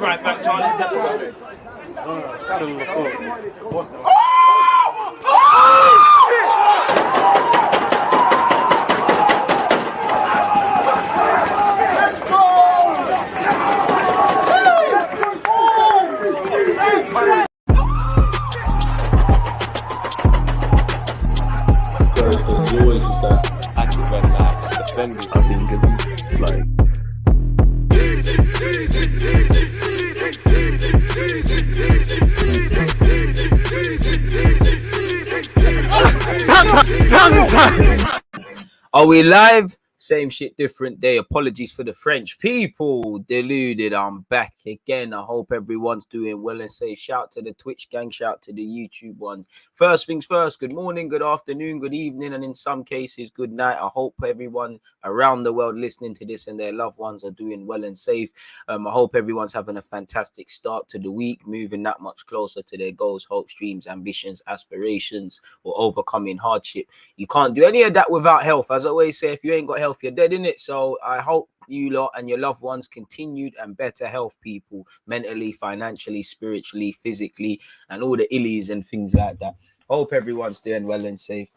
right back, Charlie. You always use that active when defending. I think it's like. Are we live? Same shit, different day. Apologies for the French people. Deluded. I'm back again. I hope everyone's doing well and safe. Shout to the Twitch gang. Shout to the YouTube ones. First things first. Good morning, good afternoon, good evening, and in some cases, good night. I hope everyone around the world listening to this and their loved ones are doing well and safe. I hope everyone's having a fantastic start to the week, moving that much closer to their goals, hopes, dreams, ambitions, aspirations, or overcoming hardship. You can't do any of that without health. As I always say, if you ain't got health, you're dead, innit? So I hope you lot and your loved ones continued and better health, people, mentally, financially, spiritually, physically, and all the illies and things like that. Hope everyone's doing well and safe.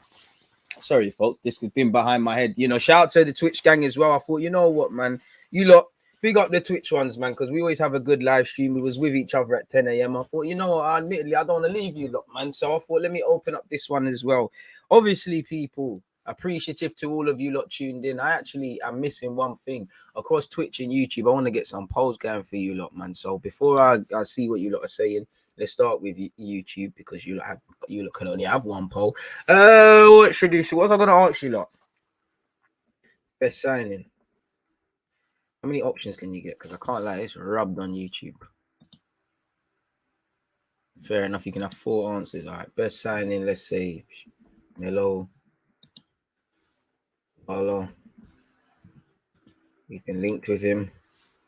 Sorry, folks, this has been behind my head. You know, shout out to the Twitch gang as well. I thought, you know what, man, you lot, big up the Twitch ones, man, because we always have a good live stream. We was with each other at 10 a.m. I thought, you know what, admittedly, I don't want to leave you lot, man. So I thought, let me open up this one as well. Obviously, people, appreciative to all of you lot tuned in. I actually am missing one thing across Twitch and YouTube. I want to get some polls going for you lot, man. So before I see what you lot are saying, let's start with YouTube, because you lot can only have one poll. What should do? So what was I going to ask you lot? Best signing. How many options can you get? Because I can't lie, it's rubbed on YouTube. Fair enough, you can have 4 answers. All right, best signing, let's say Melo. Hello. You can link with him.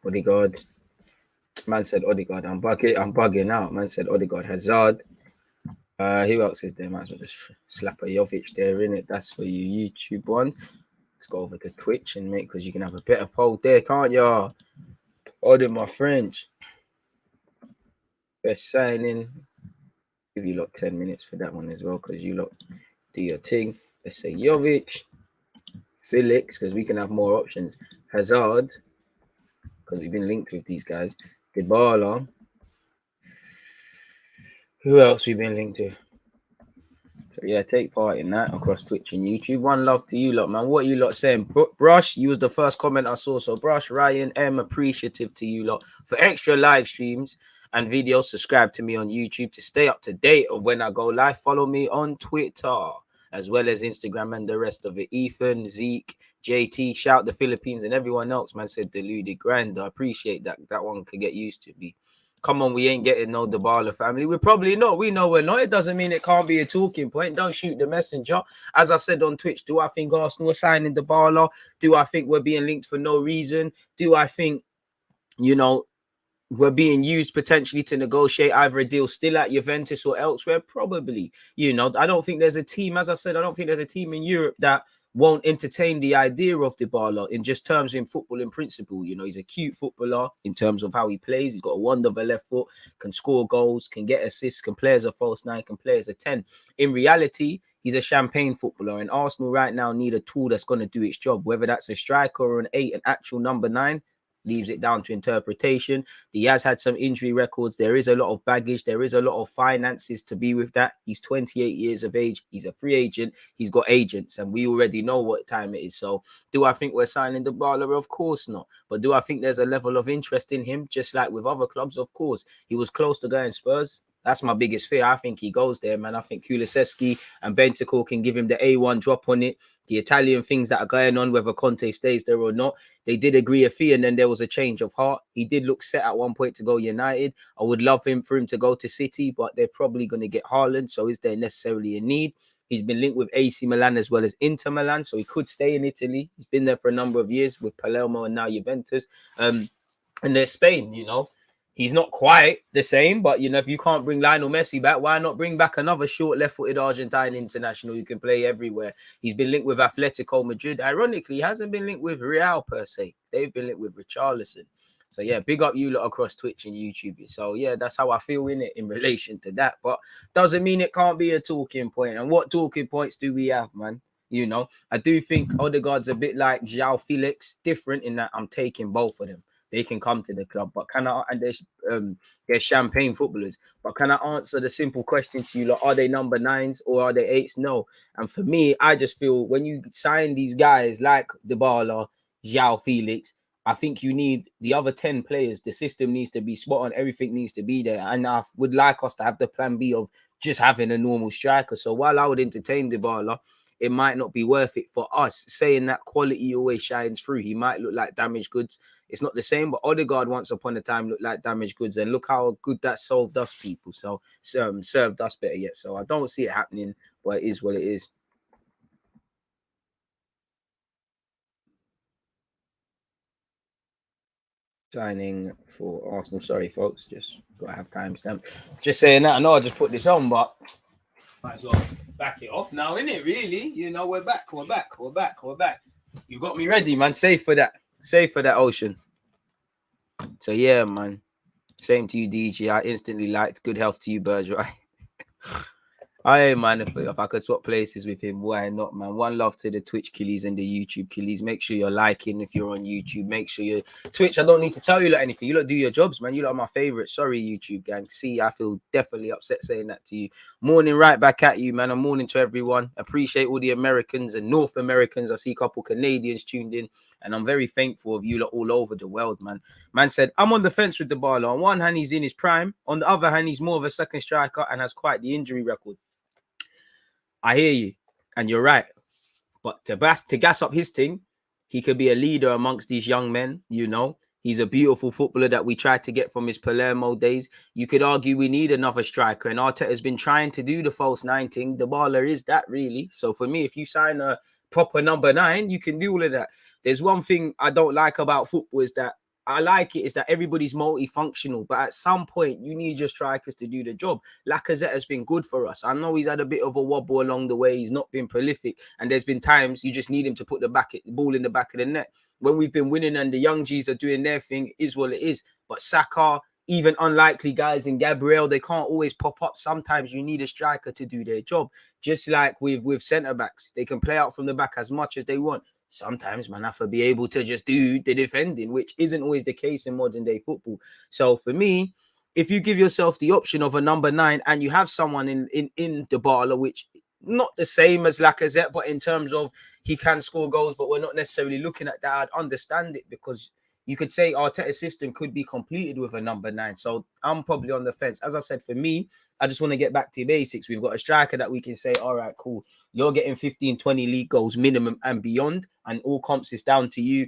Odegaard. Man said Odegaard. I'm bugging out. Man said Odegaard. Hazard. Who else is there? Might as well just slap a Jovic there, innit? That's for you YouTube ones. Let's go over to Twitch and make, because you can have a better poll there, can't you? Order my French. Best signing. Give you lot 10 minutes for that one as well, because you lot do your thing. Let's say Jovic. Felix, because we can have more options. Hazard, because we've been linked with these guys. Dybala. Who else we've been linked with? So yeah, take part in that across Twitch and YouTube. One love to you lot, man. What are you lot saying? Brush, you was the first comment I saw. So Brush, Ryan, M, appreciative to you lot. For extra live streams and videos, subscribe to me on YouTube to stay up to date of when I go live. Follow me on Twitter, as well as Instagram and the rest of it. Ethan, Zeke, JT, shout the Philippines and everyone else, man, said Deluded Grand. I appreciate that. That one could get used to me. Come on, we ain't getting no Dybala family. We're probably not. We know we're not. It doesn't mean it can't be a talking point. Don't shoot the messenger. As I said on Twitch, do I think Arsenal are signing Dybala? Do I think we're being linked for no reason? Do I think, you know, we're being used potentially to negotiate either a deal still at Juventus or elsewhere? Probably. You know, I don't think there's a team, as I said, I don't think there's a team in Europe that won't entertain the idea of Dybala in just terms in football in principle. You know, he's a cute footballer in terms of how he plays. He's got a wonder of a left foot, can score goals, can get assists, can play as a false 9, can play as a 10. In reality, he's a champagne footballer, and Arsenal right now need a tool that's going to do its job, whether that's a striker or an 8, an actual number 9. Leaves it down to interpretation. He has had some injury records. There is a lot of baggage. There is a lot of finances to be with that. He's 28 years of age. He's a free agent. He's got agents, and we already know what time it is. So do I think we're signing Dybala? Of course not. But do I think there's a level of interest in him, just like with other clubs? Of course. He was close to going Spurs. That's my biggest fear. I think he goes there, man. I think Kulusevski and Bentancur can give him the A1 drop on it. The Italian things that are going on, whether Conte stays there or not, they did agree a fee, and then there was a change of heart. He did look set at one point to go United. I would love for him to go to City, but they're probably going to get Haaland. So is there necessarily a need? He's been linked with AC Milan as well as Inter Milan, so he could stay in Italy. He's been there for a number of years with Palermo and now Juventus. And there's Spain, you know. He's not quite the same, but, you know, if you can't bring Lionel Messi back, why not bring back another short left-footed Argentine international who can play everywhere? He's been linked with Atletico Madrid. Ironically, he hasn't been linked with Real per se. They've been linked with Richarlison. So yeah, big up you lot across Twitch and YouTube. So yeah, that's how I feel in it in relation to that. But doesn't mean it can't be a talking point. And what talking points do we have, man? You know, I do think Odegaard's a bit like João Felix, different in that I'm taking both of them. They can come to the club, but can I? And they're champagne footballers. But can I answer the simple question to you? Like, are they number 9s or are they 8s? No. And for me, I just feel when you sign these guys like Dybala, João Felix, I think you need the other 10 players. The system needs to be spot on. Everything needs to be there. And I would like us to have the plan B of just having a normal striker. So while I would entertain Dybala, it might not be worth it for us. Saying that quality always shines through. He might look like damaged goods. It's not the same, but Odegaard once upon a time looked like damaged goods. And look how good that solved us, people. So served us better yet. So I don't see it happening, but it is what it is. Signing for Arsenal. Sorry, folks. Just got to have timestamp. Just saying that. I know I just put this on, but might as well back it off now, innit? Really? You know, we're back. You got me ready, man. Safe for that. Ocean. So yeah, man. Same to you, DG. I instantly liked. Good health to you, Birds, right? Hey, man, if I could swap places with him, why not, man? One love to the Twitch killies and the YouTube killies. Make sure you're liking if you're on YouTube. Make sure you're Twitch. I don't need to tell you anything. You lot do your jobs, man. You lot are my favorite. Sorry, YouTube gang. See, I feel definitely upset saying that to you. Morning right back at you, man. A morning to everyone. Appreciate all the Americans and North Americans. I see a couple Canadians tuned in, and I'm very thankful of you lot all over the world, man. Man said, I'm on the fence with Dybala. On one hand, he's in his prime. On the other hand, he's more of a second striker and has quite the injury record. I hear you, and you're right. But to gas up his team, he could be a leader amongst these young men. You know, he's a beautiful footballer that we tried to get from his Palermo days. You could argue we need another striker, and Arteta has been trying to do the false 9 thing. Dybala is that really. So for me, if you sign a proper number 9, you can do all of that. There's one thing I don't like about football is that everybody's multifunctional, but at some point you need your strikers to do the job. Lacazette has been good for us. I know he's had a bit of a wobble along the way. He's not been prolific, and there's been times you just need him to put the ball in the back of the net. When we've been winning and the young G's are doing their thing, is what it is. But Saka, even unlikely guys in Gabriel, they can't always pop up. Sometimes you need a striker to do their job. Just like with centre backs, they can play out from the back as much as they want. Sometimes man have to be able to just do the defending, which isn't always the case in modern day football. So for me, if you give yourself the option of a number 9 and you have someone in Dybala, which not the same as Lacazette, but in terms of he can score goals, but we're not necessarily looking at that, I'd understand it, because you could say Arteta's system could be completed with a number 9. So I'm probably on the fence. As I said, for me, I just want to get back to basics. We've got a striker that we can say, all right, cool. You're getting 15, 20 league goals minimum and beyond, and all comps is down to you.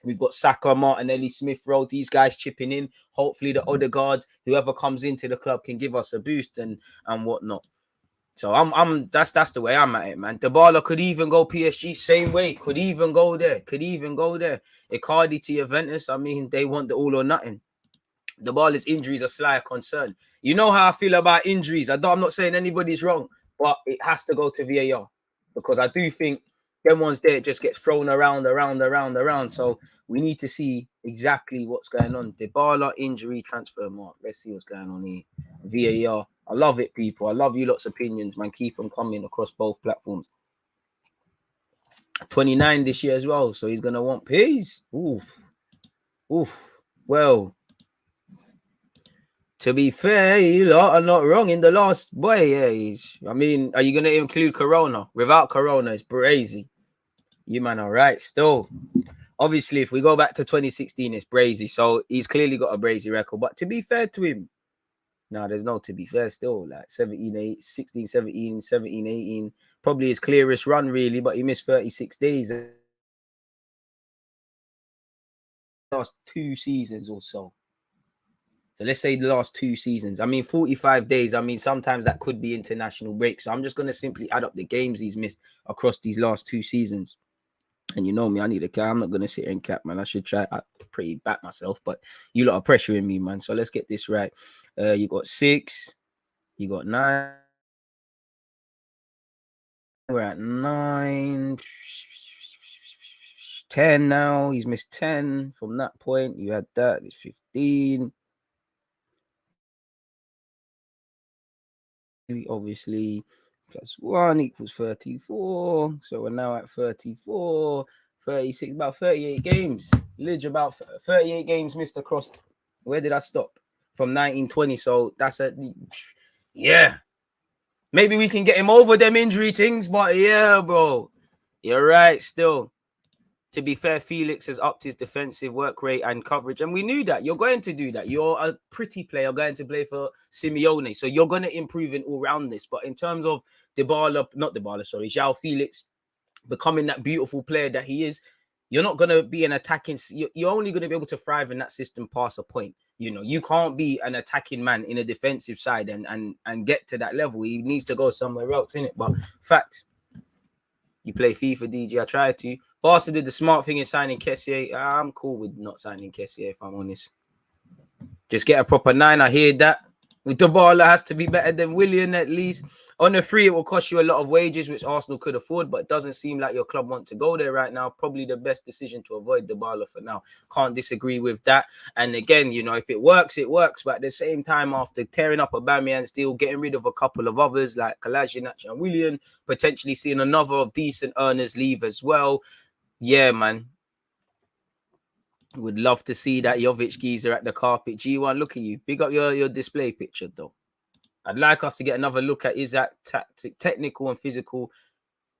We've got Saka, Martinelli, Smith Rowe, these guys chipping in. Hopefully the Odegaard, whoever comes into the club can give us a boost and whatnot. So that's the way I'm at it, man. Dybala could even go PSG, same way. Could even go there. Icardi to Juventus, I mean, they want the all or nothing. Dybala's injuries are slight concern. You know how I feel about injuries. I'm not saying anybody's wrong, but it has to go to VAR, because I do think them ones there just get thrown around. So we need to see exactly what's going on. Dybala injury transfer mark. Let's see what's going on here. VAR. I love it, people. I love you lot's opinions, man. Keep them coming across both platforms. 29 this year as well, so he's gonna want pays. Oof. Well, to be fair, you lot are not wrong. In the last I mean, are you gonna include Corona? Without Corona, it's Brazy. You man are right. Still, obviously, if we go back to 2016, it's Brazy. So he's clearly got a Brazy record. But to be fair to him, no, there's no to be fair still. Like 17, 18, probably his clearest run, really, but he missed 36 days. Last 2 seasons or so. So let's say the last 2 seasons. I mean, 45 days. I mean, sometimes that could be international break. So I'm just going to simply add up the games he's missed across these last 2 seasons. And you know me, I need a cap. I'm not going to sit here and cap, man. I should try. I pretty back myself, but you lot are pressuring me, man. So let's get this right. You got 6. You got 9. We're at 9. 10 now. He's missed 10 from that point. You had that. It's 15. Obviously, plus 1 equals 34. So we're now at 34, 36, about 38 games. Lidge, about 38 games missed across. Where did I stop? From 1920. So that's yeah. Maybe we can get him over them injury things, but yeah, bro. You're right still. To be fair, Felix has upped his defensive work rate and coverage. And we knew that. You're going to do that. You're a pretty player going to play for Simeone. So you're going to improve in all roundness. But in terms of João Felix becoming that beautiful player that he is, you're not going to be an attacking. You're only going to be able to thrive in that system past a point. You know, you can't be an attacking man in a defensive side and get to that level. He needs to go somewhere else, innit? But facts. You play FIFA, DG. I tried to. Barca did the smart thing in signing Kessié. I'm cool with not signing Kessié, if I'm honest. Just get a proper 9. I hear that. With Dybala has to be better than Willian at least. On a free, it will cost you a lot of wages, which Arsenal could afford, but it doesn't seem like your club want to go there right now. Probably the best decision to avoid Dybala for now. Can't disagree with that. And again, you know, if it works, it works. But at the same time, after tearing up Aubameyang, still getting rid of a couple of others like Kolasinac and Willian, potentially seeing another of decent earners leave as well. Yeah, man. Would love to see that Jovic geezer at the carpet. G1, look at you. Big up your display picture, though. I'd like us to get another look at is that technical and physical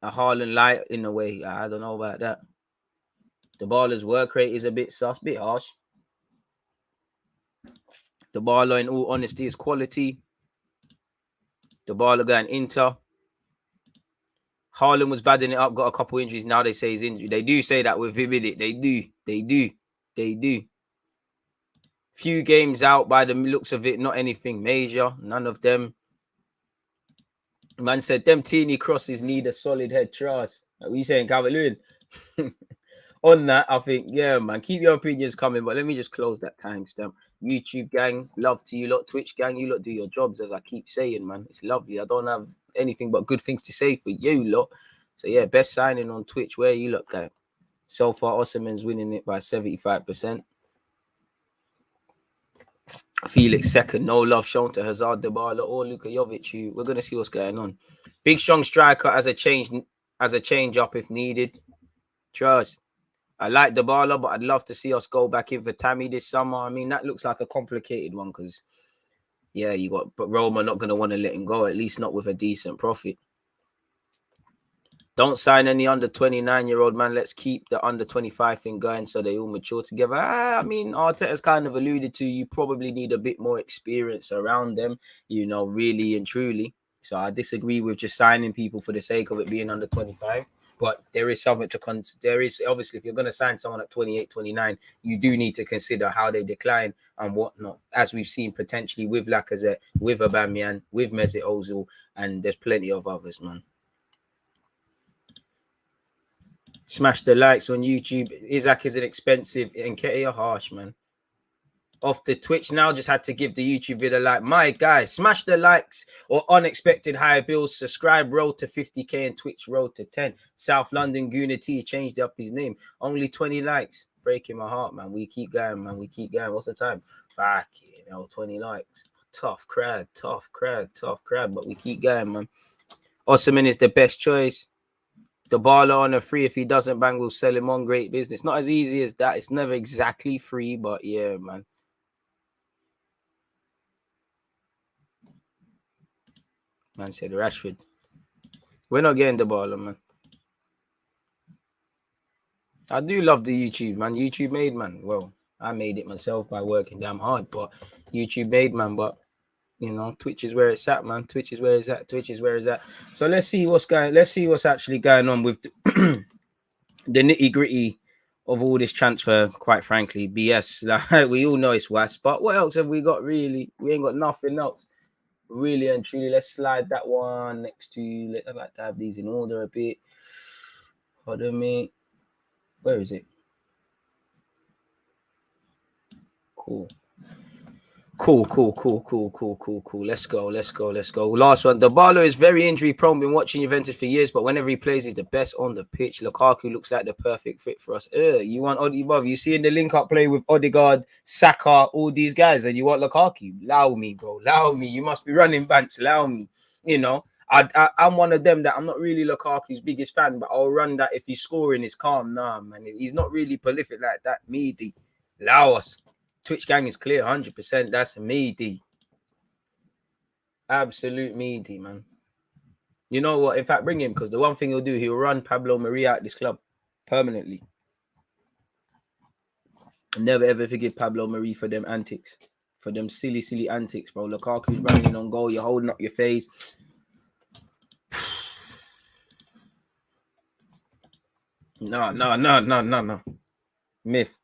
Haaland light in a way. I don't know about that. Dybala's work rate is a bit sus, bit harsh. Dybala, in all honesty, is quality. Dybala going Inter. Haaland was badding it up, got a couple injuries. Now they say he's injured. They do say that with him in it. They do. Few games out by the looks of it, not anything major. None of them. Man said them teeny crosses need a solid head trust. What are you saying, Calvert-Lewin? On that, I think, yeah, man, keep your opinions coming. But let me just close that timestamp. YouTube gang, love to you lot. Twitch gang, you lot do your jobs, as I keep saying, man. It's lovely. I don't have anything but good things to say for you lot. So, yeah, best signing on Twitch. Where you lot going? So far, Osimhen's winning it by 75%. Felix second, no love shown to Hazard, Dybala, or Luka Jovic. We're gonna see what's going on. Big strong striker as a change up if needed. Trust. I like Dybala, but I'd love to see us go back in for Tammy this summer. I mean, that looks like a complicated one because, yeah, but Roma not gonna want to let him go, at least not with a decent profit. Don't sign any under 29-year-old, man. Let's keep the under 25 thing going so they all mature together. I mean, Arteta's kind of alluded to you probably need a bit more experience around them, you know, really and truly. So I disagree with just signing people for the sake of it being under 25. But there is something to consider. There is, obviously, if you're going to sign someone at 28, 29, you do need to consider how they decline and whatnot, as we've seen potentially with Lacazette, with Aubameyang, with Mesut Ozil, and there's plenty of others, man. Smash the likes on YouTube. Isaac is an expensive and Nketiah harsh, man. Off the Twitch now, just had to give the YouTube video a like. My guys, smash the likes or unexpected higher bills. Subscribe, road to 50k and Twitch road to 10. South London Gooner T changed up his name. Only 20 likes. Breaking my heart, man. We keep going, man. We keep going. What's the time? Fuck, 20 likes. Tough crowd. But we keep going, man. Osimhen is the best choice. Dybala on a free. If he doesn't bang, we'll sell him on. Great business. Not as easy as that. It's never exactly free, but yeah, man. Man said Rashford. We're not getting Dybala, man. I do love the YouTube, man. YouTube made, man. Well, I made it myself by working damn hard, but YouTube made, man. But you know, Twitch is where it's at, man. Twitch is where it's at. So let's see what's actually going on with the nitty-gritty of all this transfer. Quite frankly, BS. Like, we all know it's worse. But what else have we got, really? We ain't got nothing else. Really and truly, let's slide that one next to. I'd like to have these in order a bit. Pardon me. Where is it? Cool. Cool. Let's go. Last one. Dybala is very injury prone. Been watching Juventus for years, but whenever he plays, he's the best on the pitch. Lukaku looks like the perfect fit for us. You want Odegaard? You see in the link up play with Odegaard, Saka, all these guys, and you want Lukaku? Allow me, bro. Allow me. You must be running banks. Allow me. You know, I'm one of them that I'm not really Lukaku's biggest fan, but I'll run that if he's scoring, it's calm. Nah, man. He's not really prolific like that. Meaty. Allow us. Twitch gang is clear, 100%. That's meaty. Absolute meaty, man. You know what? In fact, bring him, because the one thing he'll do, he'll run Pablo Maria out this club permanently. Never ever forgive Pablo Maria for them antics. For them silly antics, bro. Lukaku's running on goal. You're holding up your face. No. Myth.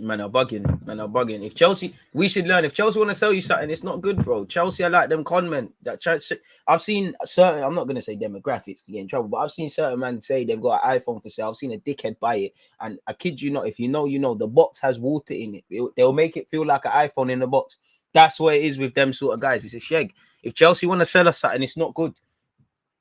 Man are bugging. If Chelsea, we should learn. If Chelsea want to sell you something, it's not good, bro. Chelsea are like them con men. I've seen certain, I'm not going to say demographics to get in trouble, but I've seen certain men say they've got an iPhone for sale. I've seen a dickhead buy it. And I kid you not, if you know, the box has water in it. They'll make it feel like an iPhone in the box. That's what it is with them sort of guys. It's a shag. If Chelsea want to sell us something, it's not good.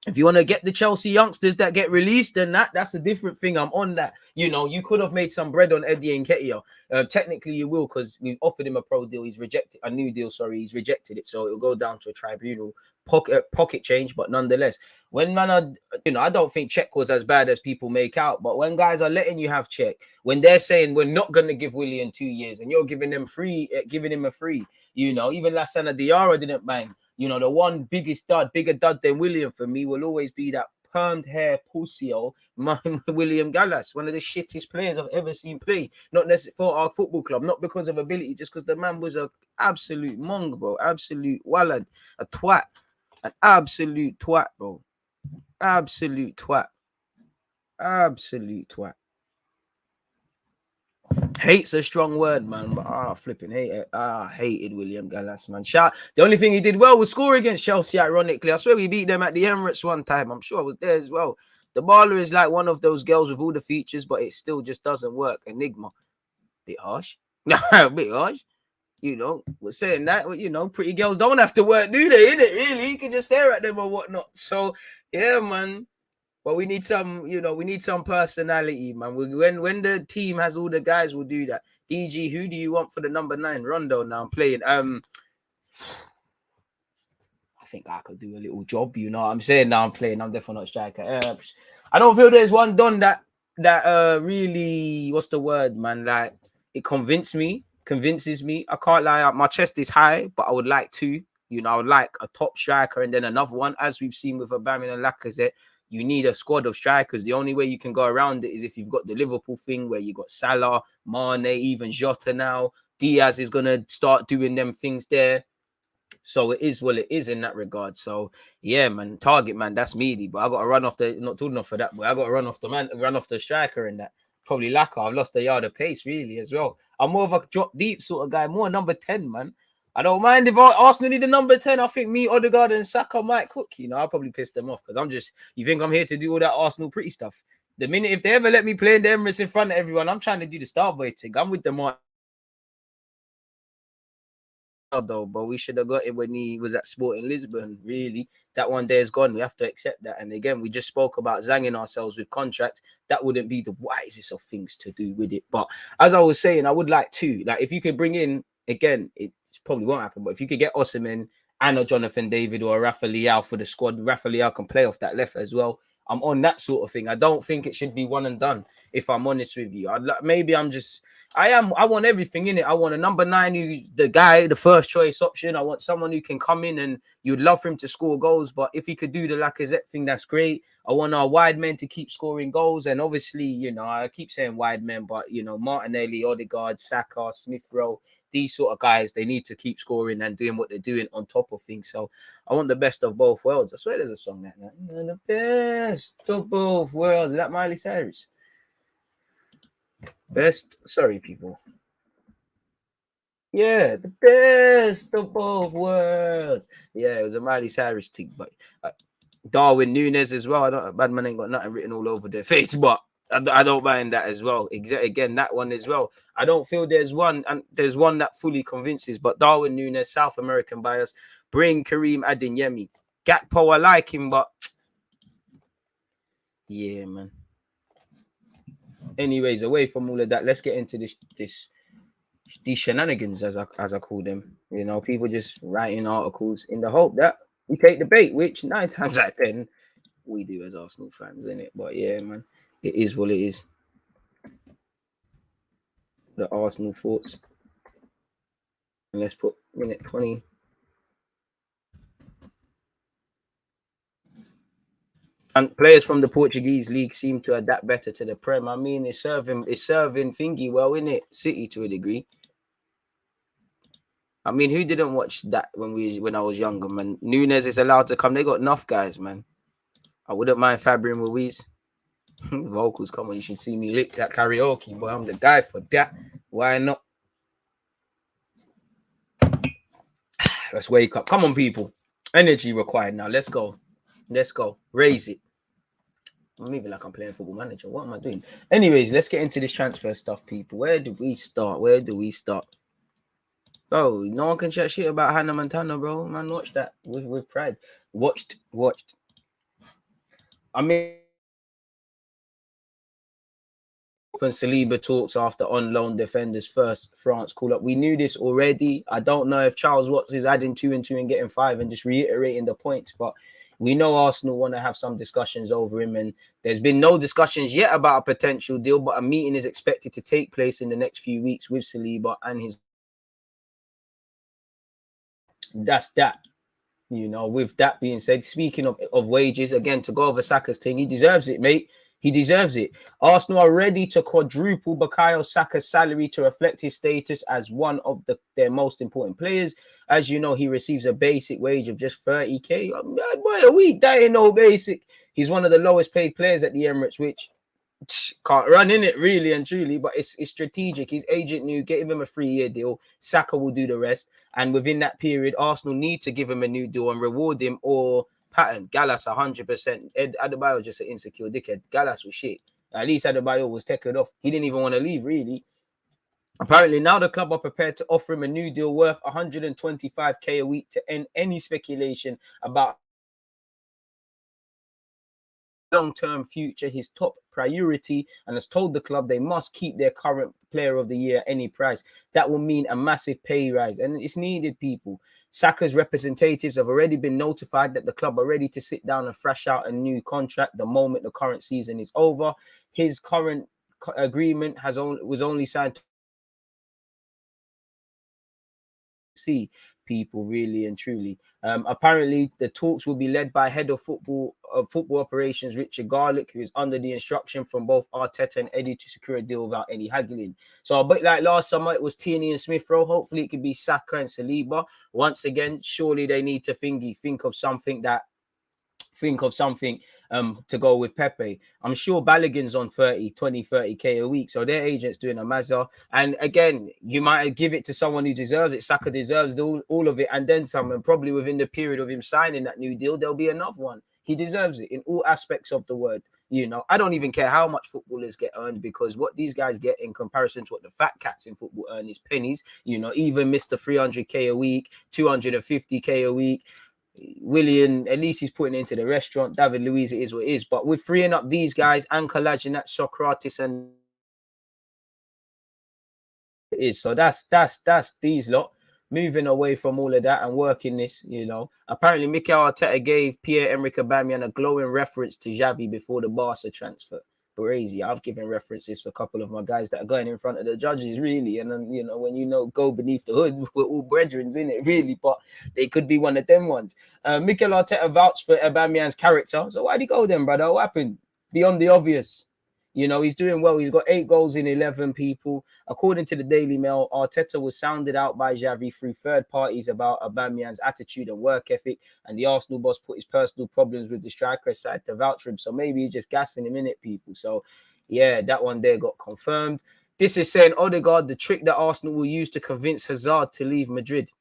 If you want to get the Chelsea youngsters that get released, then that's a different thing. I'm on that. You know, you could have made some bread on Eddie Nketiah. Technically, you will, because we've offered him a pro deal. He's rejected a new deal. Sorry, he's rejected it. So it'll go down to a tribunal pocket change. But nonetheless, when man are, I don't think Czech was as bad as people make out. But when guys are letting you have Czech, when they're saying we're not going to give Willian 2 years and you're giving him a free, even Lassana Diarra didn't bang. The one bigger dud than William for me will always be that permed hair pussyo, William Gallas, one of the shittest players I've ever seen play. Not necessarily for our football club, not because of ability, just because the man was an absolute mong, bro. Absolute wallad, a twat, an absolute twat, bro. Absolute twat. Hate's a strong word, man, but flipping hate it. Hated William Gallas, man. The only thing he did well was score against Chelsea, ironically. I swear we beat them at the Emirates one time. I'm sure I was there as well. Dybala is like one of those girls with all the features, but it still just doesn't work. Enigma. Bit harsh. Bit harsh. We're saying that, pretty girls don't have to work, do they? Innit? Really? You can just stare at them or whatnot. So, yeah, man. But we need some, we need some personality, man. When the team has all the guys, we'll do that. DG, who do you want for the number 9? Rondo now I'm playing. I think I could do a little job, you know what I'm saying? Now I'm playing. I'm definitely not striker. I don't feel there's one done that really, what's the word, man? Like, it convinces me. I can't lie. My chest is high, but I would like two. I would like a top striker and then another one, as we've seen with Aubameyang and Lacazette. You need a squad of strikers. The only way you can go around it is if you've got the Liverpool thing where you got Salah, Mane, even Jota now. Diaz is going to start doing them things there. So it is what it is in that regard. So, yeah, man, target, man, that's meaty. But I got to run off not tall enough for that, but I got to run off the striker in that. Probably Laka. I've lost a yard of pace, really, as well. I'm more of a drop deep sort of guy, more number 10, man. I don't mind if Arsenal need a number 10. I think me, Odegaard, and Saka might cook. I'll probably piss them off because you think I'm here to do all that Arsenal pretty stuff. The minute, if they ever let me play in the Emirates in front of everyone, I'm trying to do the Starboy thing. I'm with them though, but we should have got it when he was at Sporting Lisbon, really. That one day is gone. We have to accept that. And again, we just spoke about zanging ourselves with contracts. That wouldn't be the wisest of things to do with it. But as I was saying, I would like to. Like, if you could bring in, again, it probably won't happen, but if you could get Osimhen and a Jonathan David or a Rafa Leao for the squad, Rafa Leao can play off that left as well. I'm on that sort of thing. I don't think it should be one and done, if I'm honest with you. I want everything in it. I want a number 9 who's the guy, the first choice option. I want someone who can come in and you'd love for him to score goals. But if he could do the Lacazette thing, that's great. I want our wide men to keep scoring goals. And obviously, I keep saying wide men, but, Martinelli, Odegaard, Saka, Smith Rowe, these sort of guys, they need to keep scoring and doing what they're doing on top of things. So I want the best of both worlds. I swear there's a song like that. The best of both worlds. Is that Miley Cyrus? Sorry, people. Yeah, the best of both worlds. Yeah, it was a Miley Cyrus thing, but Darwin Núñez as well. Bad man ain't got nothing written all over their face, but I don't mind that as well. Again, that one as well. I don't feel there's one that fully convinces. But Darwin Núñez, South American bias, bring Kareem Adeyemi. Gakpo, I like him, but yeah, man. Anyways, away from all of that, let's get into these shenanigans, as I call them. You know, people just writing articles in the hope that we take the bait, which 9 times out of 10 we do as Arsenal fans, innit? But yeah, man, it is what it is. The Arsenal thoughts. And let's put minute 20. And players from the Portuguese league seem to adapt better to the Prem. I mean, it's serving thingy well, innit? City to a degree. I mean, who didn't watch that when I was younger, man? Núñez is allowed to come. They got enough guys, man. I wouldn't mind Fabian Ruiz. Vocals, come on, you should see me lick that karaoke, but I'm the guy for that. Why not? Let's wake up. Come on, people. Energy required now. Let's go. Let's go. Raise it. I'm even like I'm playing Football Manager. What am I doing? Anyways, let's get into this transfer stuff, people. Where do we start? Bro, no one can chat shit about Hannah Montana, bro. Man, watch that with pride. Watched. I mean, when Saliba talks after on loan defenders first France call up. We knew this already. I don't know if Charles Watts is adding 2 and 2 and getting 5 and just reiterating the points, but we know Arsenal want to have some discussions over him, and there's been no discussions yet about a potential deal, but a meeting is expected to take place in the next few weeks with Saliba and his. That's that. You know, with that being said, speaking of wages, again, to go over Saka's thing, he deserves it, mate. He deserves it. Arsenal are ready to quadruple Bukayo Saka's salary to reflect his status as one of their most important players. As you know, he receives a basic wage of just 30k by a week. That ain't no basic. He's one of the lowest paid players at the Emirates, which can't run in it really and truly, but it's strategic. His agent knew, give him a 3-year deal. Saka will do the rest. And within that period, Arsenal need to give him a new deal and reward him or pattern. Gallas 100%. Adebayo just an insecure dickhead. Gallas was shit. At least Adebayo was taken off. He didn't even want to leave, really. Apparently, now the club are prepared to offer him a new deal worth 125k a week to end any speculation about long-term future, his top priority, and has told the club they must keep their current player of the year at any price. That will mean a massive pay rise, and it's needed, people. Saka's representatives have already been notified that the club are ready to sit down and thrash out a new contract the moment the current season is over. His current agreement was only signed see people really and truly. Apparently, the talks will be led by head of football operations Richard Garlick, who is under the instruction from both Arteta and Eddie to secure a deal without any haggling. So a bit like last summer, it was Tierney and Smith Rowe. Hopefully, it could be Saka and Saliba. Once again, surely they need to think of something to go with Pepe. I'm sure Balogun's on 30k a week. So their agent's doing a mazza. And again, you might give it to someone who deserves it. Saka deserves all of it and then some. And probably within the period of him signing that new deal, there'll be another one. He deserves it in all aspects of the word. You know, I don't even care how much footballers get earned, because what these guys get in comparison to what the fat cats in football earn is pennies. You know, even Mr. 300k a week, 250k a week. Willian, at least he's putting it into the restaurant. David Luiz, it is what it is. But we're freeing up these guys, and Kolasinac, Socrates, and it is. So that's these lot moving away from all of that and working this, you know. Apparently, Mikel Arteta gave Pierre-Emerick Aubameyang a glowing reference to Xavi before the Barca transfer. Crazy. I've given references for a couple of my guys that are going in front of the judges, really. And then, you know, when go beneath the hood, we're all brethren in it, really. But they could be one of them ones. Mikel Arteta vouched for Aubameyang's character. So why'd he go then, brother? What happened? Beyond the obvious. You know, he's doing well. He's got 8 goals in 11, people. According to the Daily Mail, Arteta was sounded out by Xavi through third parties about Aubameyang's attitude and work ethic, and the Arsenal boss put his personal problems with the striker aside to vouch for him. So maybe he's just gassing him in it, people. So, yeah, that one there got confirmed. This is saying Odegaard, the trick that Arsenal will use to convince Hazard to leave Madrid.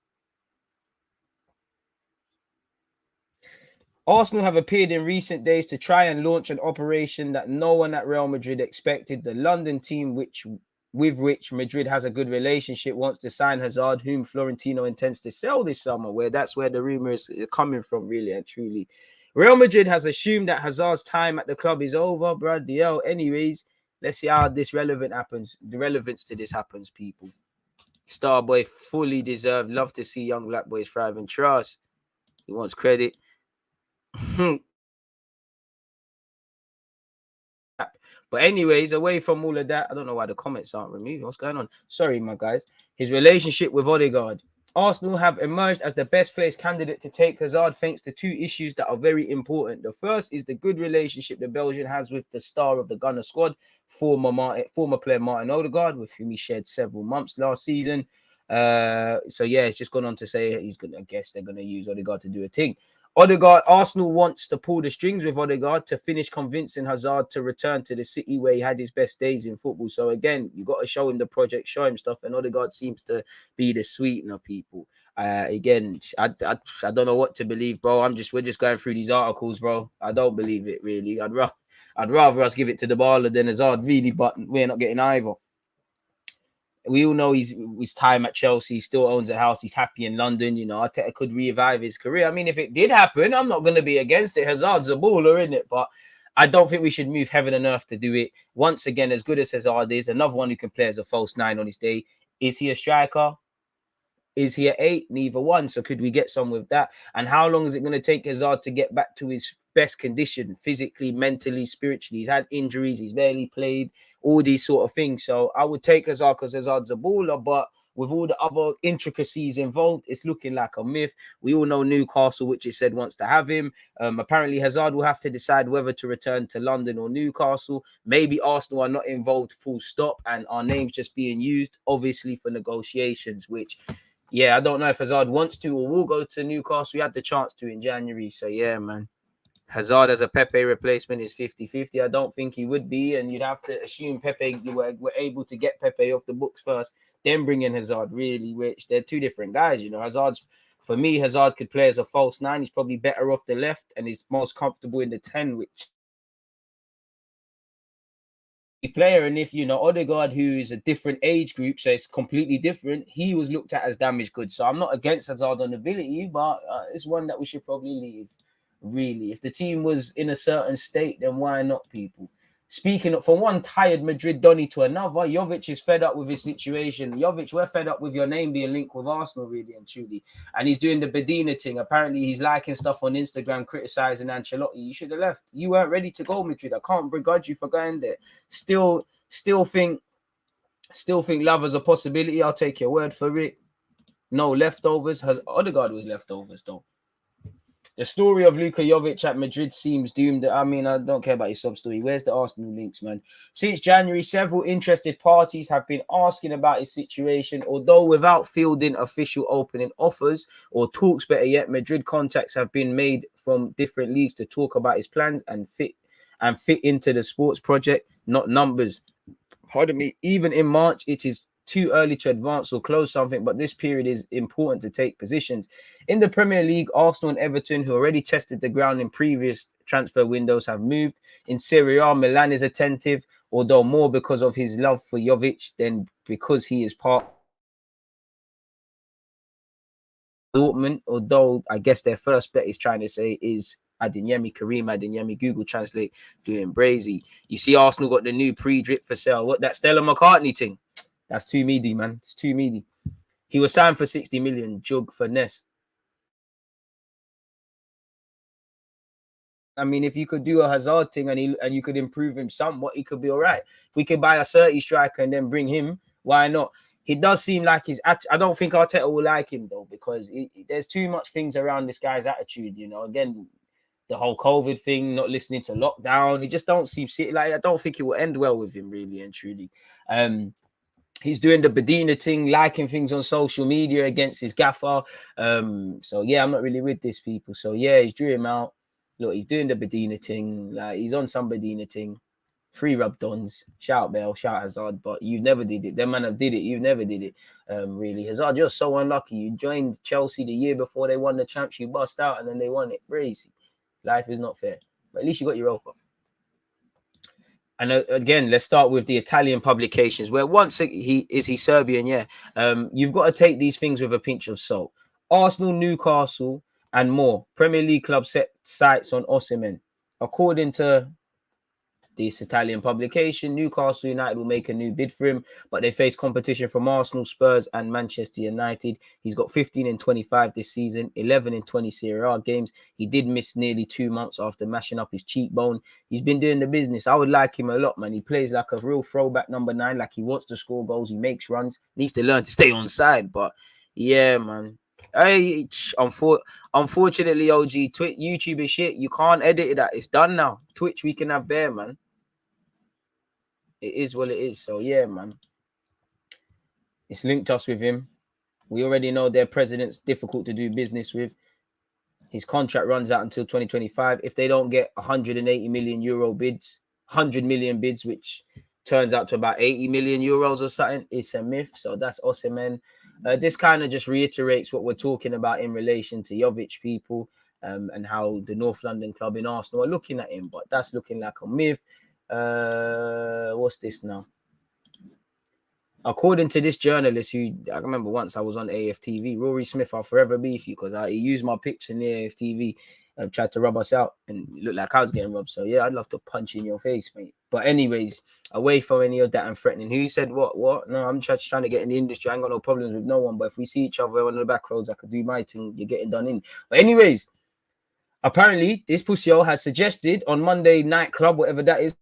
Arsenal have appeared in recent days to try and launch an operation that no one at Real Madrid expected. The London team, with which Madrid has a good relationship, wants to sign Hazard, whom Florentino intends to sell this summer. That's where the rumors are coming from, really and truly. Real Madrid has assumed that Hazard's time at the club is over, bruh. DL. Anyways, let's see how this the relevance to this happens, people. Starboy fully deserved. Love to see young black boys thrive and trust. He wants credit. But anyways, away from all of that, I don't know why the comments aren't removed. What's going on? Sorry, my guys. His relationship with Odegaard. Arsenal have emerged as the best placed candidate to take Hazard thanks to two issues that are very important. The first is the good relationship the Belgian has with the star of the Gunner squad, former player Martin Odegaard, with whom he shared several months last season. So yeah, it's just gone on to say I guess they're gonna use Odegaard to do a thing. Arsenal wants to pull the strings with Odegaard to finish convincing Hazard to return to the city where he had his best days in football. So again, you got to show him the project, show him stuff, and Odegaard seems to be the sweetener, people. Again, I don't know what to believe, bro. We're just going through these articles, bro. I don't believe it really. I'd rather us give it to Dybala than Hazard, really, but we're not getting either. We all know his time at Chelsea. He still owns a house. He's happy in London. You know, Arteta could revive his career. I mean, if it did happen, I'm not going to be against it. Hazard's a baller, isn't it? But I don't think we should move heaven and earth to do it. Once again, as good as Hazard is, another one who can play as a false nine on his day. Is he a striker? Is he at 8? Neither one. So could we get some with that? And how long is it going to take Hazard to get back to his best condition, physically, mentally, spiritually? He's had injuries. He's barely played, all these sort of things. So I would take Hazard because Hazard's a baller, but with all the other intricacies involved, it's looking like a myth. We all know Newcastle, which it said wants to have him. Apparently, Hazard will have to decide whether to return to London or Newcastle. Maybe Arsenal are not involved full stop, and our name's just being used, obviously, for negotiations, which... yeah, I don't know if Hazard wants to or will go to Newcastle. We had the chance to in January. So, yeah, man. Hazard as a Pepe replacement is 50-50. I don't think he would be. And you'd have to assume Pepe, you were able to get Pepe off the books first, then bring in Hazard, really, which they're two different guys. You know, for me, Hazard could play as a false 9. He's probably better off the left and is most comfortable in the 10, which... player. And if, you know, Odegaard, who is a different age group, so it's completely different, he was looked at as damaged goods. So I'm not against Hazard on ability, but it's one that we should probably leave, really. If the team was in a certain state, then why not, people? Speaking of, from one tired Madrid Donny to another, Jovic is fed up with his situation. Jovic, we're fed up with your name being linked with Arsenal, really and truly. And he's doing the Bedina thing. Apparently, he's liking stuff on Instagram, criticizing Ancelotti. You should have left. You weren't ready to go, Madrid. I can't begrudge you for going there. Still think love is a possibility. I'll take your word for it. No leftovers. Odegaard was leftovers, though. The story of Luka Jovic at Madrid seems doomed. I mean, I don't care about your sub story. Where's the Arsenal links, man? Since January, several interested parties have been asking about his situation, although without fielding official opening offers or talks, better yet, Madrid contacts have been made from different leagues to talk about his plans and fit into the sports project, not numbers. Pardon me. Even in March, it is too early to advance or close something, but this period is important to take positions. In the Premier League, Arsenal and Everton, who already tested the ground in previous transfer windows, have moved. In Serie A, Milan is attentive, although more because of his love for Jovic than because he is part of Dortmund, although I guess their first bet is trying to say is Karim Adeyemi, Google Translate, doing brazy. You see Arsenal got the new pre-drip for sale. What, that Stella McCartney thing? That's too meaty, man. It's too meaty. He was signed for 60 million. Jug for Ness. I mean, if you could do a Hazard thing and you could improve him somewhat, he could be all right. If we could buy a 30 striker and then bring him, why not? He does seem like I don't think Arteta will like him, though, because there's too much things around this guy's attitude, you know. Again, the whole COVID thing, not listening to lockdown. He just don't seem like, I don't think it will end well with him, really and truly. He's doing the Bedina thing, liking things on social media against his gaffer. So yeah, I'm not really with this, people. So yeah, he's drew him out. Look, he's doing the Bedina thing. Like, he's on some Bedina thing. Free rub dons. Shout Bell, shout Hazard. But you never did it. Them man have did it. You never did it. Really. Hazard, you're so unlucky. You joined Chelsea the year before they won the championship. You bust out and then they won it. Crazy. Life is not fair. But at least you got Europa. And again, let's start with the Italian publications, where once he's Serbian, yeah. You've got to take these things with a pinch of salt. Arsenal, Newcastle, and more Premier League club set sights on Osimhen. According to this Italian publication, Newcastle United will make a new bid for him, but they face competition from Arsenal, Spurs, and Manchester United. He's got 15 in 25 this season, 11 in 20 Serie A games. He did miss nearly 2 months after mashing up his cheekbone. He's been doing the business. I would like him a lot, man. He plays like a real throwback number 9, like he wants to score goals. He makes runs. Needs to learn to stay on side, but yeah, man. Hey, unfortunately, OG, YouTube is shit. You can't edit that. It's done now. Twitch, we can have bear, man. It is what it is. So, yeah, man. It's linked us with him. We already know their president's difficult to do business with. His contract runs out until 2025. If they don't get 180 million euro bids, 100 million bids, which turns out to about 80 million euros or something, it's a myth. So that's Osimhen. This kind of just reiterates what we're talking about in relation to Jovic, people, and how the North London club in Arsenal are looking at him. But that's looking like a myth. What's this now? According to this journalist, who I remember once I was on AFTV, Rory Smith, I'll forever beef you because he used my picture in the AFTV and tried to rub us out and it looked like I was getting robbed. So yeah, I'd love to punch in your face, mate. But anyways, away from any of that and threatening, who said what? No, I'm just trying to get in the industry. I ain't got no problems with no one. But if we see each other on the back roads, I could do my thing. You're getting done in. But anyways, apparently this pussyo has suggested on Monday Night Club, whatever that is,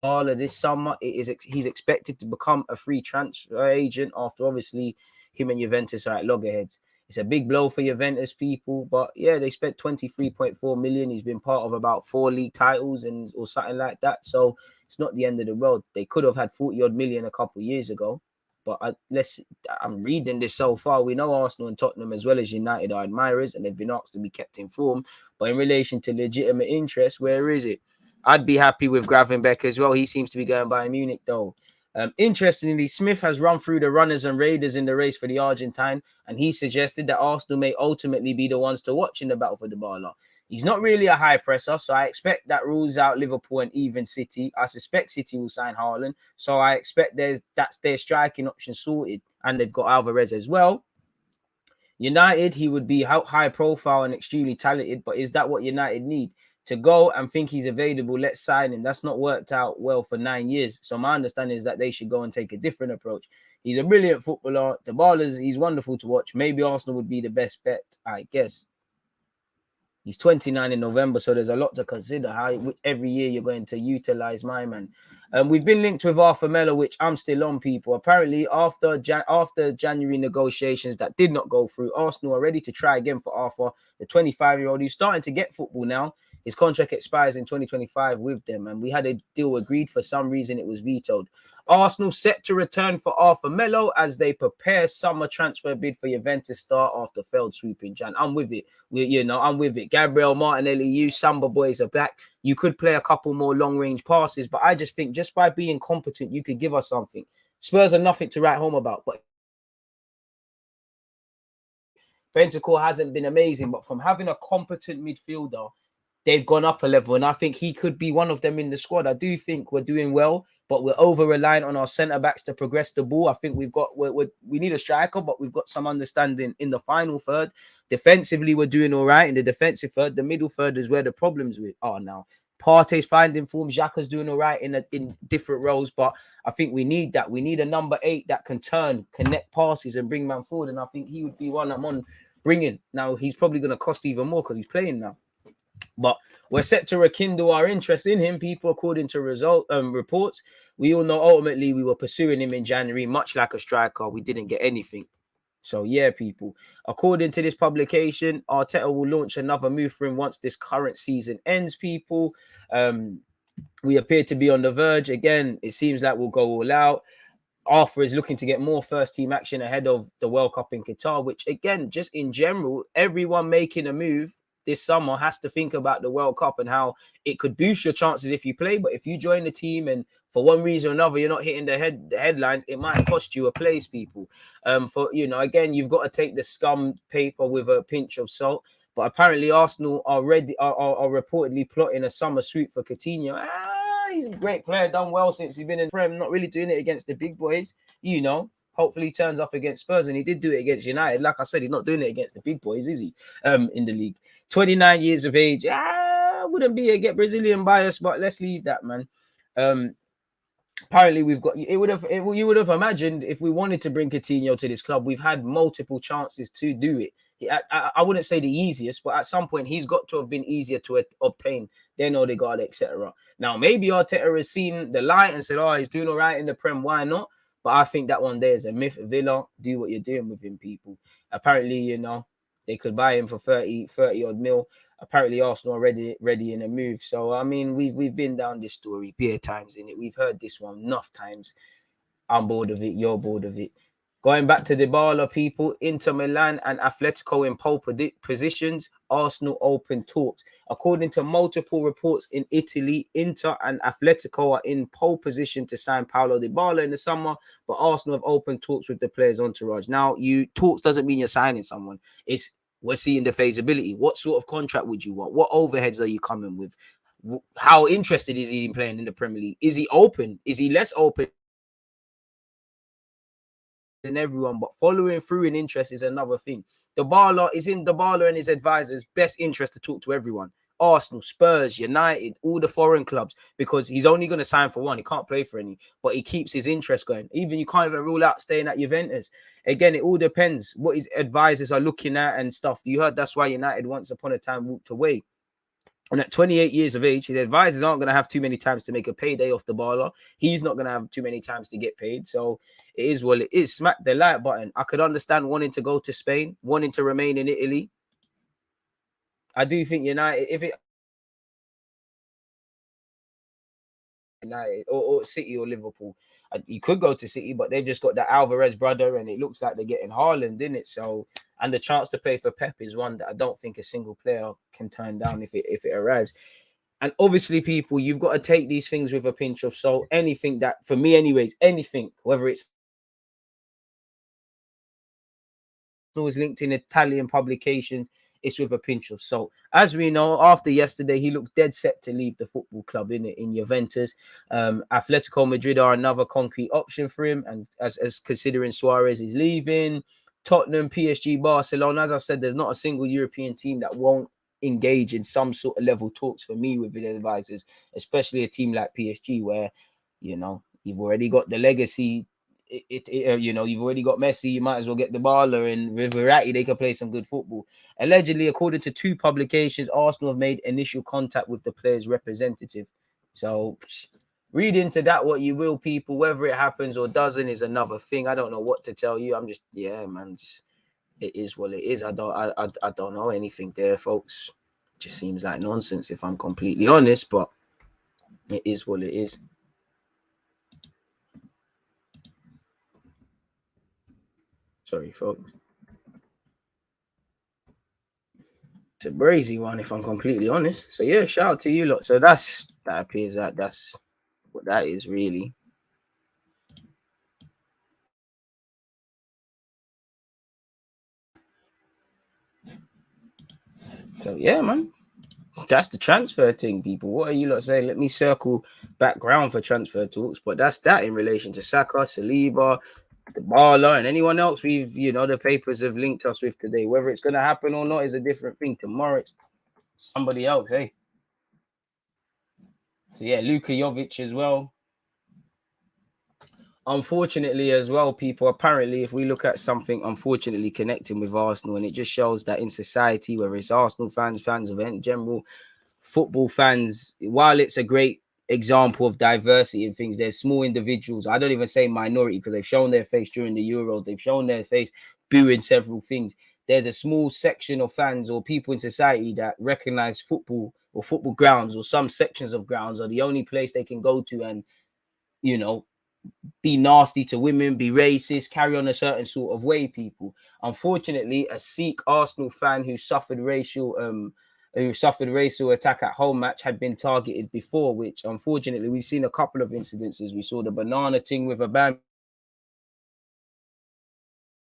all of this summer, he's expected to become a free transfer agent after obviously him and Juventus are at loggerheads. It's a big blow for Juventus, people, but yeah, they spent 23.4 million. He's been part of about 4 league titles or something like that, so it's not the end of the world. They could have had 40 odd million a couple of years ago, but I'm reading this so far. We know Arsenal and Tottenham as well as United are admirers and they've been asked to be kept informed, but in relation to legitimate interest, where is it? I'd be happy with Gravenberch as well. He seems to be going by Munich, though. Interestingly, Smith has run through the runners and raiders in the race for the Argentine, and he suggested that Arsenal may ultimately be the ones to watch in the battle for Dybala. He's not really a high presser, so I expect that rules out Liverpool and even City. I suspect City will sign Haaland, so I expect that's their striking option sorted, and they've got Alvarez as well. United, he would be high profile and extremely talented, but is that what United need? To go and think he's available, let's sign him. That's not worked out well for 9 years. So my understanding is that they should go and take a different approach. He's a brilliant footballer. Dybala, he's wonderful to watch. Maybe Arsenal would be the best bet, I guess. He's 29 in November, so there's a lot to consider. How every year you're going to utilize my man. We've been linked with Arthur Melo, which I'm still on, people. Apparently, after January negotiations that did not go through, Arsenal are ready to try again for Arthur, the 25-year-old who's starting to get football now. His contract expires in 2025 with them, and we had a deal agreed. For some reason, it was vetoed. Arsenal set to return for Arthur Melo as they prepare summer transfer bid for Juventus star after failed sweep in Jan. I'm with it. I'm with it. Gabriel Martinelli, you Samba boys are back. You could play a couple more long-range passes, but I just think just by being competent, you could give us something. Spurs are nothing to write home about, but Bentancur hasn't been amazing, but from having a competent midfielder, they've gone up a level, and I think he could be one of them in the squad. I do think we're doing well, but we're over-reliant on our centre-backs to progress the ball. I think we need a striker, but we've got some understanding in the final third. Defensively, we're doing all right in the defensive third. The middle third is where the problems are now. Partey's finding form. Xhaka's doing all right in different roles, but I think we need that. We need a number 8 that can connect passes, and bring man forward, and I think he would be one I'm on bringing. Now, he's probably going to cost even more because he's playing now. But we're set to rekindle our interest in him, people, according to reports. We all know ultimately we were pursuing him in January, much like a striker. We didn't get anything. So, yeah, people. According to this publication, Arteta will launch another move for him once this current season ends, people. We appear to be on the verge. Again, it seems like we'll go all out. Arthur is looking to get more first-team action ahead of the World Cup in Qatar, which, again, just in general, everyone making a move this summer has to think about the World Cup and how it could boost your chances if you play. But if you join the team and for one reason or another you're not hitting the headlines, it might cost you a place, people. Again, you've got to take the scum paper with a pinch of salt. But apparently Arsenal are reportedly plotting a summer sweep for Coutinho. He's a great player, done well since he's been in Prem, not really doing it against the big boys, you know. Hopefully he turns up against Spurs, and he did do it against United. Like I said, he's not doing it against the big boys, is he? In the league. 29 years of age. Wouldn't be a Brazilian bias, but let's leave that, man. Apparently we've got you would have imagined if we wanted to bring Coutinho to this club, we've had multiple chances to do it. I wouldn't say the easiest, but at some point he's got to have been easier to obtain than Odegaard, etc. Now maybe Arteta has seen the light and said, oh, he's doing all right in the Prem, why not? But I think that one there is a myth. Villa, do what you're doing with him, people. Apparently, you know, they could buy him for 30 odd mil. Apparently Arsenal are ready in a move. So I mean, we've been down this story bare times in it. We've heard this one enough times. I'm bored of it. You're bored of it. Going back to Dybala, people, Inter Milan and Atletico in pole positions. Arsenal open talks. According to multiple reports in Italy, Inter and Atletico are in pole position to sign Paulo Dybala in the summer, but Arsenal have open talks with the players' entourage. Now, talks doesn't mean you're signing someone. We're seeing the feasibility. What sort of contract would you want? What overheads are you coming with? How interested is he in playing in the Premier League? Is he open? Is he less open than everyone? But following through in interest is another thing. Dybala is in Dybala and his advisors' best interest to talk to everyone. Arsenal, Spurs, United, all the foreign clubs, because he's only going to sign for one. He can't play for any, but he keeps his interest going. Even you can't even rule out staying at Juventus. Again, it all depends what his advisors are looking at and stuff. You heard that's why United once upon a time walked away. And at 28 years of age, his advisors aren't going to have too many times to make a payday off Dybala. He's not going to have too many times to get paid. So it is what it is. Smack the like button. I could understand wanting to go to Spain, wanting to remain in Italy. I do think United, if it United or City or Liverpool, you could go to City, but they've just got the Alvarez brother, and it looks like they're getting Haaland, didn't it? So, and the chance to play for Pep is one that I don't think a single player can turn down if it arrives. And obviously, people, you've got to take these things with a pinch of salt. Anything that, for me, anyways, anything, whether it's was linked in Italian publications, it's with a pinch of salt. As we know, after yesterday, he looks dead set to leave the football club in Juventus. Atletico Madrid are another concrete option for him, and as considering Suarez is leaving, Tottenham, PSG, Barcelona. As I said, there's not a single European team that won't engage in some sort of level talks for me with the advisors, especially a team like PSG, where you know you've already got the legacy. You know, you've already got Messi, you might as well get Dybala, and with Verratti, they can play some good football. Allegedly, according to two publications, Arsenal have made initial contact with the player's representative. So read into that what you will, people. Whether it happens or doesn't is another thing. I don't know what to tell you. I'm just, yeah, man, just it is what it is. I don't know anything there, folks. It just seems like nonsense if I'm completely honest, but it is what it is. Sorry, folks. It's a brazy one, if I'm completely honest. So yeah, shout out to you lot. So that appears that's what that is really. So yeah, man. That's the transfer thing, people. What are you lot saying? Let me circle background for transfer talks, but that's that in relation to Saka, Saliba, Dybala, and anyone else the papers have linked us with today. Whether it's going to happen or not is a different thing. Tomorrow it's somebody else, hey. So yeah, Luka Jovic as well. Unfortunately as well, people, apparently, if we look at something unfortunately connecting with Arsenal, and it just shows that in society, whether it's Arsenal fans of any general football fans, while it's a great example of diversity and things, there's small individuals, I don't even say minority, because they've shown their face during the Euros, they've shown their face booing several things. There's a small section of fans or people in society that recognize football or football grounds or some sections of grounds are the only place they can go to and, be nasty to women, be racist, carry on a certain sort of way, people. Unfortunately, a Sikh Arsenal fan who suffered racial attack at home match had been targeted before, which unfortunately we've seen a couple of incidences. We saw the banana thing with a band.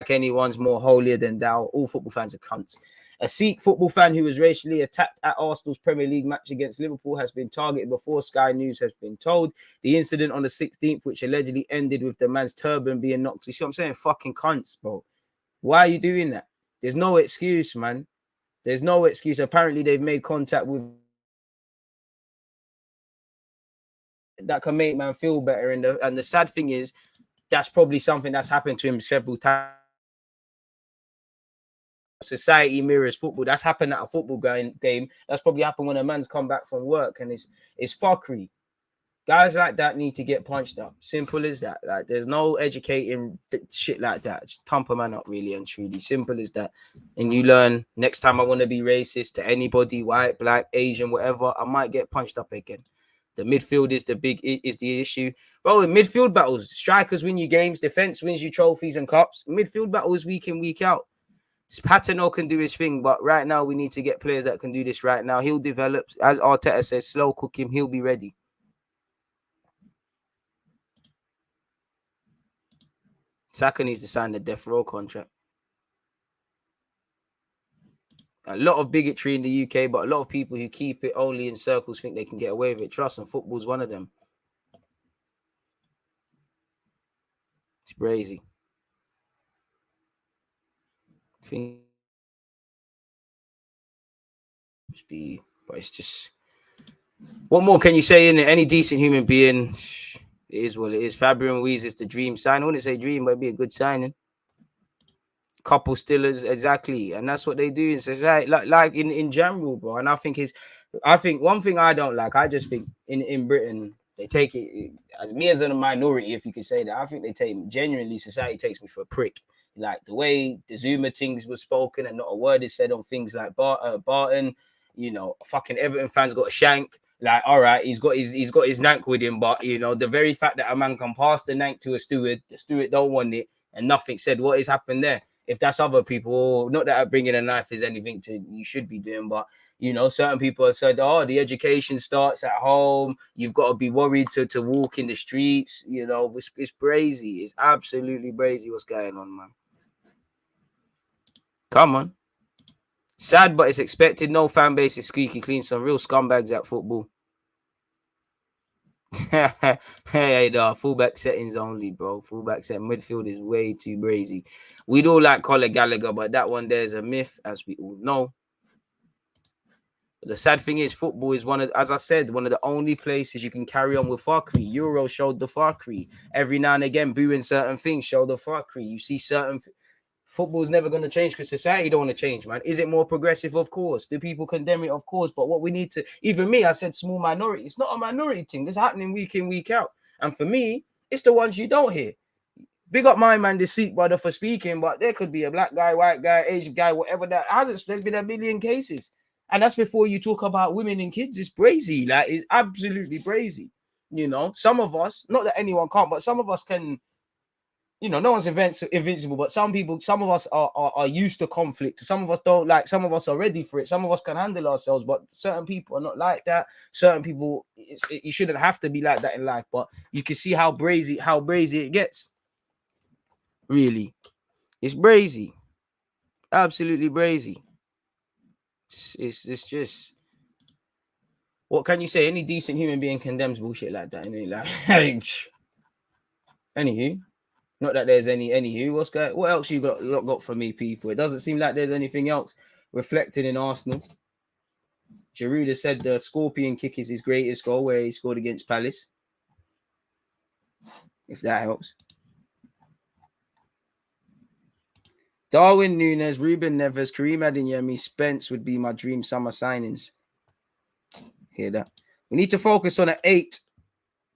Anyone's more holier than thou. All football fans are cunts. A Sikh football fan who was racially attacked at Arsenal's Premier League match against Liverpool has been targeted before Sky News has been told. The incident on the 16th, which allegedly ended with the man's turban being knocked. You see what I'm saying? Fucking cunts, bro. Why are you doing that? There's no excuse, man. There's no excuse. Apparently, they've made contact with that can make man feel better. And the sad thing is, that's probably something that's happened to him several times. Society mirrors football. That's happened at a football game. That's probably happened when a man's come back from work, and it's fuckery. Guys like that need to get punched up. Simple as that. Like, there's no educating shit like that. Just thump a man up, really and truly. Simple as that. And you learn, next time I want to be racist to anybody, white, black, Asian, whatever, I might get punched up again. The midfield is the issue. Bro, in midfield battles, strikers win you games, defense wins you trophies and cups. Midfield battles week in, week out. Patino can do his thing, but right now we need to get players that can do this right now. He'll develop. As Arteta says, slow cook him. He'll be ready. Saka needs to sign the death row contract. A lot of bigotry in the UK, but a lot of people who keep it only in circles think they can get away with it. Trust, and football's one of them. It's crazy. But it's just, what more can you say in it? Any decent human being, it is what it is. Fabian Ruiz is the dream sign. I wouldn't say dream, but it'd be a good signing. Couple stillers, exactly, and that's what they do in society, like in general, bro. And I think one thing I don't like, I just think in Britain they take it as me as a minority, if you could say that. I think they take genuinely, society takes me for a prick. Like the way the Zuma things was spoken and not a word is said on things like Barton. You know, fucking Everton fans got a shank. Like, all right, he's got his nank with him, but you know, the very fact that a man can pass the nank to a steward, the steward don't want it, and nothing said. What has happened there? If that's other people, not that bringing a knife is anything you should be doing, but you know, certain people have said, oh, the education starts at home. You've got to be worried to walk in the streets. You know, it's crazy. It's absolutely crazy what's going on, man. Come on. Sad, but it's expected. No fan base is squeaky clean. Some real scumbags at football. Hey, no, fullback settings only, bro. Fullback set midfield is way too crazy. We'd all like Conor Gallagher, but that one there is a myth, as we all know. But the sad thing is, football is as I said, one of the only places you can carry on with fuckery. Euro showed the fuckery. Every now and again, booing certain things show the fuckery. You see certain. Football's never going to change because society don't want to change, man. Is it more progressive? Of course. Do people condemn it? Of course. But what we need to, even me, I said small minority. It's not a minority thing. It's happening week in, week out. And for me, it's the ones you don't hear. Big up my man, the Sikh brother, for speaking, but there could be a black guy, white guy, Asian guy, whatever that hasn't. There's been a million cases. And that's before you talk about women and kids. It's crazy. Like, it's absolutely crazy. You know, some of us, not that anyone can't, but some of us can. You know, no one's invincible, but some of us are used to conflict. Some of us don't like, some of us are ready for it. Some of us can handle ourselves, but certain people are not like that. Certain people, you shouldn't have to be like that in life, but you can see how brazy it gets. Really. It's brazy. Absolutely brazy. It's just, what can you say? Any decent human being condemns bullshit like that. Like, anywho. Not that there's anywho. What else you got for me, people? It doesn't seem like there's anything else reflected in Arsenal. Giroud has said the scorpion kick is his greatest goal, where he scored against Palace. If that helps. Darwin Núñez, Ruben Neves, Kareem Adeyemi, Spence would be my dream summer signings. Hear that? We need to focus on we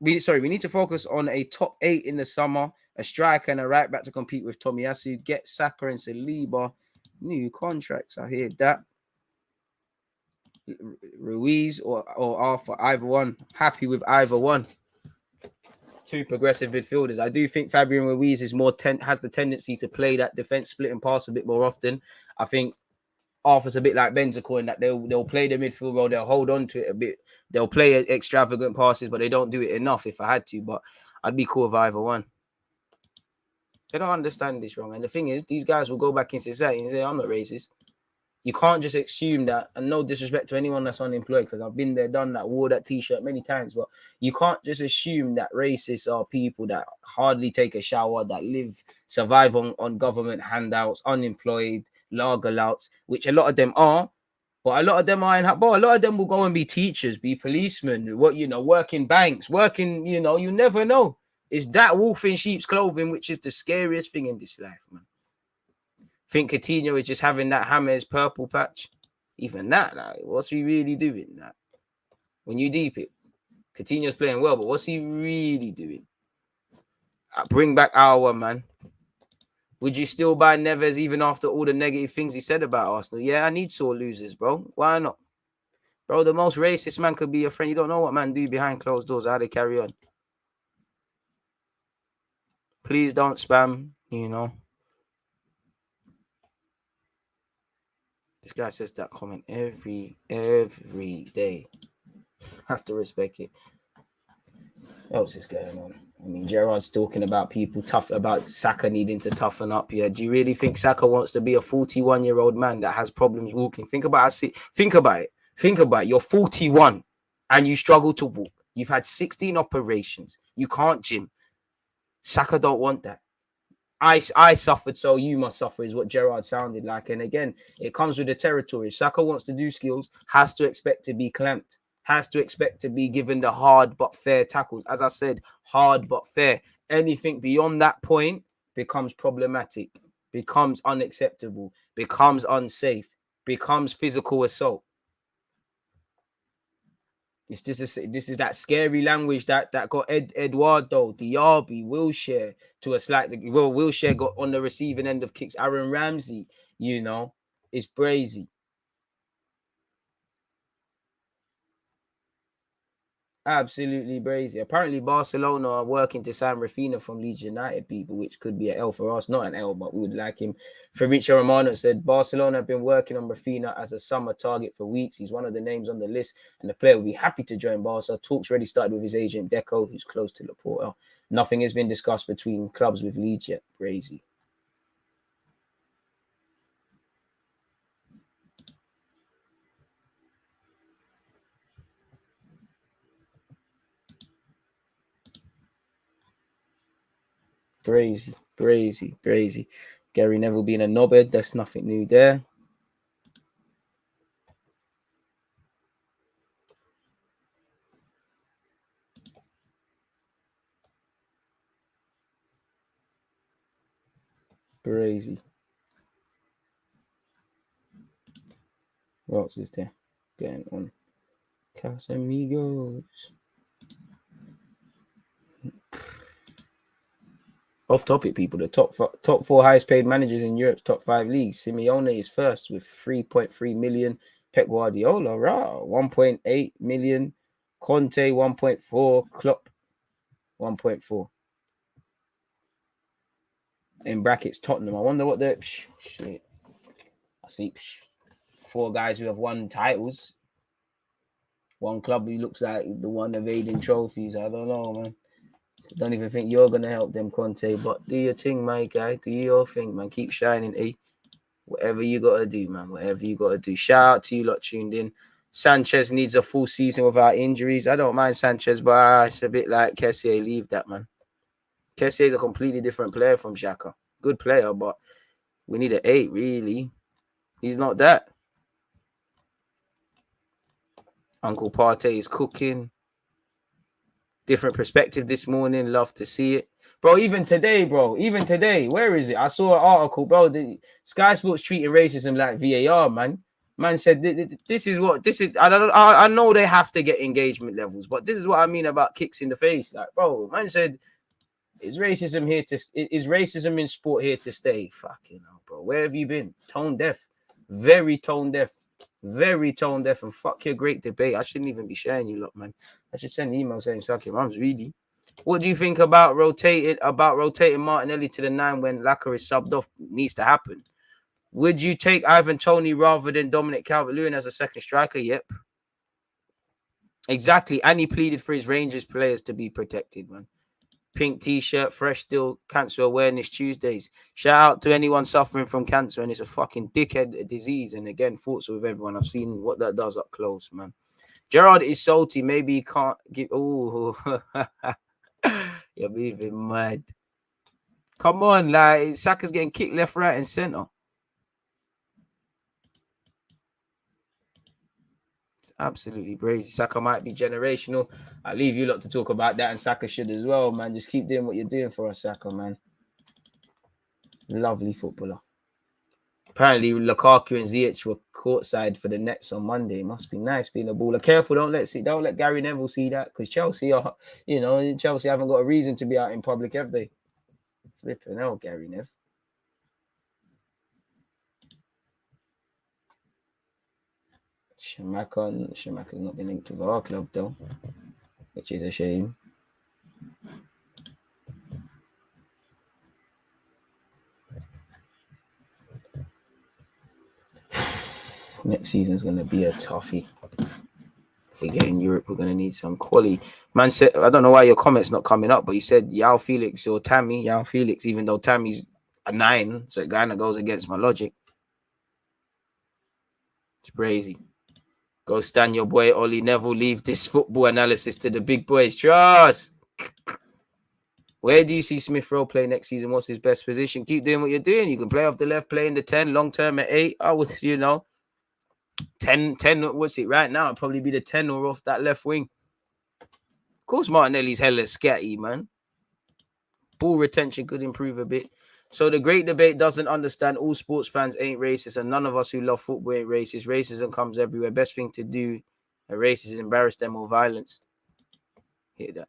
need to focus on a top 8 in the summer. A striker and a right back to compete with Tomiyasu. Get Saka and Saliba new contracts. I hear that. Ruiz or Arthur, either one. Happy with either one. Two progressive midfielders. I do think Fabian Ruiz is has the tendency to play that defense split and pass a bit more often. I think Arthur's a bit like Benzema in that they'll play the midfield role. They'll hold on to it a bit. They'll play extravagant passes, but they don't do it enough. If I had to, but I'd be cool with either one. They don't understand this wrong. And the thing is, these guys will go back in society and say, I'm not racist. You can't just assume that, and no disrespect to anyone that's unemployed, because I've been there, done that, wore that t-shirt many times, but you can't just assume that racists are people that hardly take a shower, that survive on government handouts, unemployed, lager louts, which a lot of them are, but a lot of them are a lot of them will go and be teachers, be policemen, work in banks, you never know. It's that wolf in sheep's clothing, which is the scariest thing in this life, man. Think Coutinho is just having that James purple patch? Even that, like, what's he really doing? That when you deep it, Coutinho's playing well, but what's he really doing? Bring back our man. Would you still buy Neves even after all the negative things he said about Arsenal? Yeah, I need sore losers, bro. Why not? Bro, the most racist man could be a friend. You don't know what man do behind closed doors, how they carry on. Please don't spam, This guy says that comment every day. Have to respect it. What else is going on? I mean, Gerard's talking about about Saka needing to toughen up here. Do you really think Saka wants to be a 41-year-old man that has problems walking? Think about it. Think about it. You're 41 and you struggle to walk. You've had 16 operations. You can't gym. Saka don't want that. I suffered, so you must suffer, is what Gerard sounded like. And again, it comes with the territory. If Saka wants to do skills, has to expect to be clamped, has to expect to be given the hard but fair tackles. As I said, hard but fair. Anything beyond that point becomes problematic, becomes unacceptable, becomes unsafe, becomes physical assault. This is that scary language that got Eduardo, Diaby, Wilshere to a slight degree. Well, Wilshere got on the receiving end of kicks. Aaron Ramsey, it's brazy. Absolutely brazy. Apparently, Barcelona are working to sign Rafinha from Leeds United, people, which could be an L for us. Not an L, but we would like him. Fabrizio Romano said, Barcelona have been working on Rafinha as a summer target for weeks. He's one of the names on the list, and the player will be happy to join Barca. Talks already started with his agent, Deco, who's close to Laporta. Nothing has been discussed between clubs with Leeds yet. Brazy. Brazy. Gary Neville being a knobhead, that's nothing new there. Brazy. What else is there going on? Casamigos. Off topic, people. The top four highest paid managers in Europe's top 5 leagues. Simeone is first with 3.3 million. Pep Guardiola, 1.8 million. Conte, 1.4. Klopp, 1.4. In brackets, Tottenham. I wonder what the shit. I see 4 guys who have won titles. One club who looks like the one evading trophies. I don't know, man. Don't even think you're going to help them, Conte. But do your thing, my guy. Do your thing, man. Keep shining, eh? Whatever you got to do, man. Whatever you got to do. Shout out to you lot tuned in. Sanchez needs a full season without injuries. I don't mind Sanchez, but it's a bit like Kessié. Leave that, man. Kessié is a completely different player from Xhaka. Good player, but we need an 8, really. He's not that. Uncle Partey is cooking. Different perspective this morning. Love to see it. Bro, even today, where is it? I saw an article, bro. The Sky Sports treating racism like VAR, man. Man said, this is. I know they have to get engagement levels, but this is what I mean about kicks in the face. Like, bro, man said, is racism in sport here to stay? Fucking hell, bro. Where have you been? Tone deaf. Very tone deaf. Very tone deaf, and fuck your great debate. I shouldn't even be sharing you lot, man. I should send an email saying, suck your mum's really. What do you think about rotating Martinelli to the 9 when Lacquer is subbed off? Needs to happen. Would you take Ivan Toney rather than Dominic Calvert-Lewin as a second striker? Yep. Exactly. And he pleaded for his Rangers players to be protected, man. Pink t-shirt, fresh still, Cancer Awareness Tuesdays. Shout out to anyone suffering from cancer, and it's a fucking dickhead disease. And again, thoughts with everyone. I've seen what that does up close, man. Gerard is salty. Maybe he can't give. Oh, you're moving mad. Come on, like Saka's getting kicked left, right, and center. It's absolutely crazy. Saka might be generational. I'll leave you lot to talk about that, and Saka should as well, man. Just keep doing what you're doing for us, Saka, man. Lovely footballer. Apparently, Lukaku and Ziyech were courtside for the Nets on Monday. Must be nice being a baller. Careful, don't let Gary Neville see that, because Chelsea are, Chelsea haven't got a reason to be out in public, have they? Flipping hell, Gary Nev. Shamaka's not been linked with our club though, which is a shame. Next season's going to be a toughie. If we get in Europe, we're going to need some quality. Man said, I don't know why your comment's not coming up, but you said Yao Felix or Tammy. Yao Felix, even though Tammy's a 9, so it kind of goes against my logic. It's crazy. Go stand your boy Ollie Neville. Leave this football analysis to the big boys. Trust. Where do you see Smith Rowe play next season? What's his best position? Keep doing what you're doing. You can play off the left, play in the 10, long term at 8. I would, 10, what's it right now? It'd probably be the 10 or off that left wing. Of course, Martinelli's hella scatty, man. Ball retention could improve a bit. So the great debate doesn't understand all sports fans ain't racist, and none of us who love football ain't racist. Racism comes everywhere. Best thing to do a racist is embarrass them or violence. Hear that.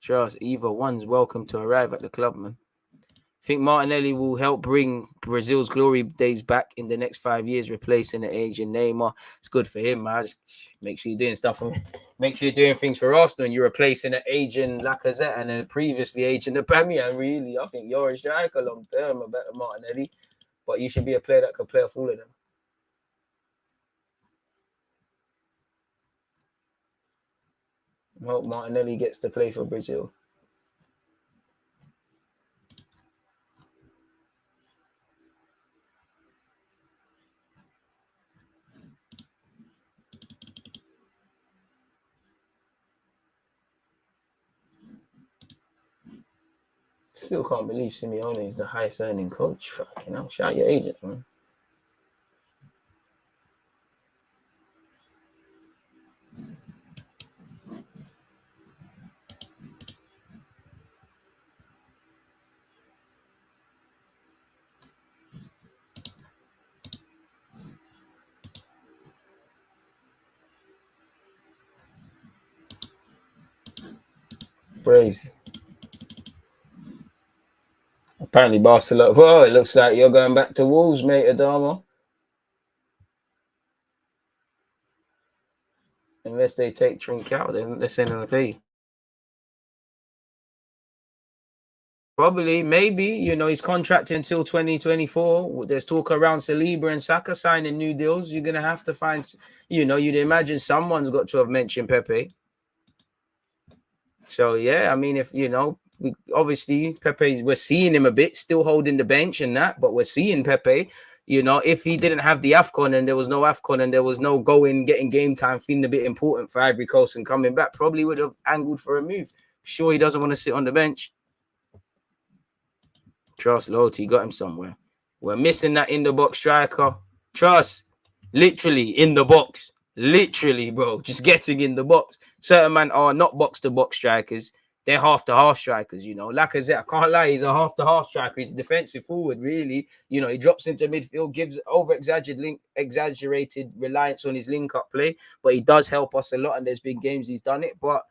Charles, either one's welcome to arrive at the club, man. I think Martinelli will help bring Brazil's glory days back in the next 5 years, replacing the aging Neymar. It's good for him, man. Just make sure you're doing stuff. Make sure you're doing things for Arsenal, and you're replacing the aging Lacazette and then previously aging Aubameyang. Really, I think you're a striker long term, a better Martinelli, but you should be a player that can play off all of them. I hope Martinelli gets to play for Brazil. Still can't believe Simeone is the highest earning coach. Fucking hell, shout your agent, man. Crazy. Apparently Barcelona. Well, it looks like you're going back to Wolves, mate, Adama. Unless they take Trink out, then they're sending a fee. Probably, maybe. He's contracted until 2024. There's talk around Saliba and Saka signing new deals. You're going to have to find, you'd imagine someone's got to have mentioned Pepe. So, yeah, I mean, if, obviously Pepe, we're seeing him a bit, still holding the bench and that, but we're seeing Pepe, if he didn't have the AFCON and there was no AFCON and there was no getting game time, feeling a bit important for Ivory Coast and coming back, probably would have angled for a move. Sure, he doesn't want to sit on the bench. Trust, loyalty, got him somewhere. We're missing that in-the-box striker. Trust, literally in the box. Literally, bro, just getting in the box. Certain men are not box-to-box strikers. They're half-to-half strikers, Lacazette, I can't lie, he's a half-to-half striker. He's a defensive forward, really. He drops into midfield, gives over-exaggerated reliance on his link-up play, but he does help us a lot, and there's been games he's done it, but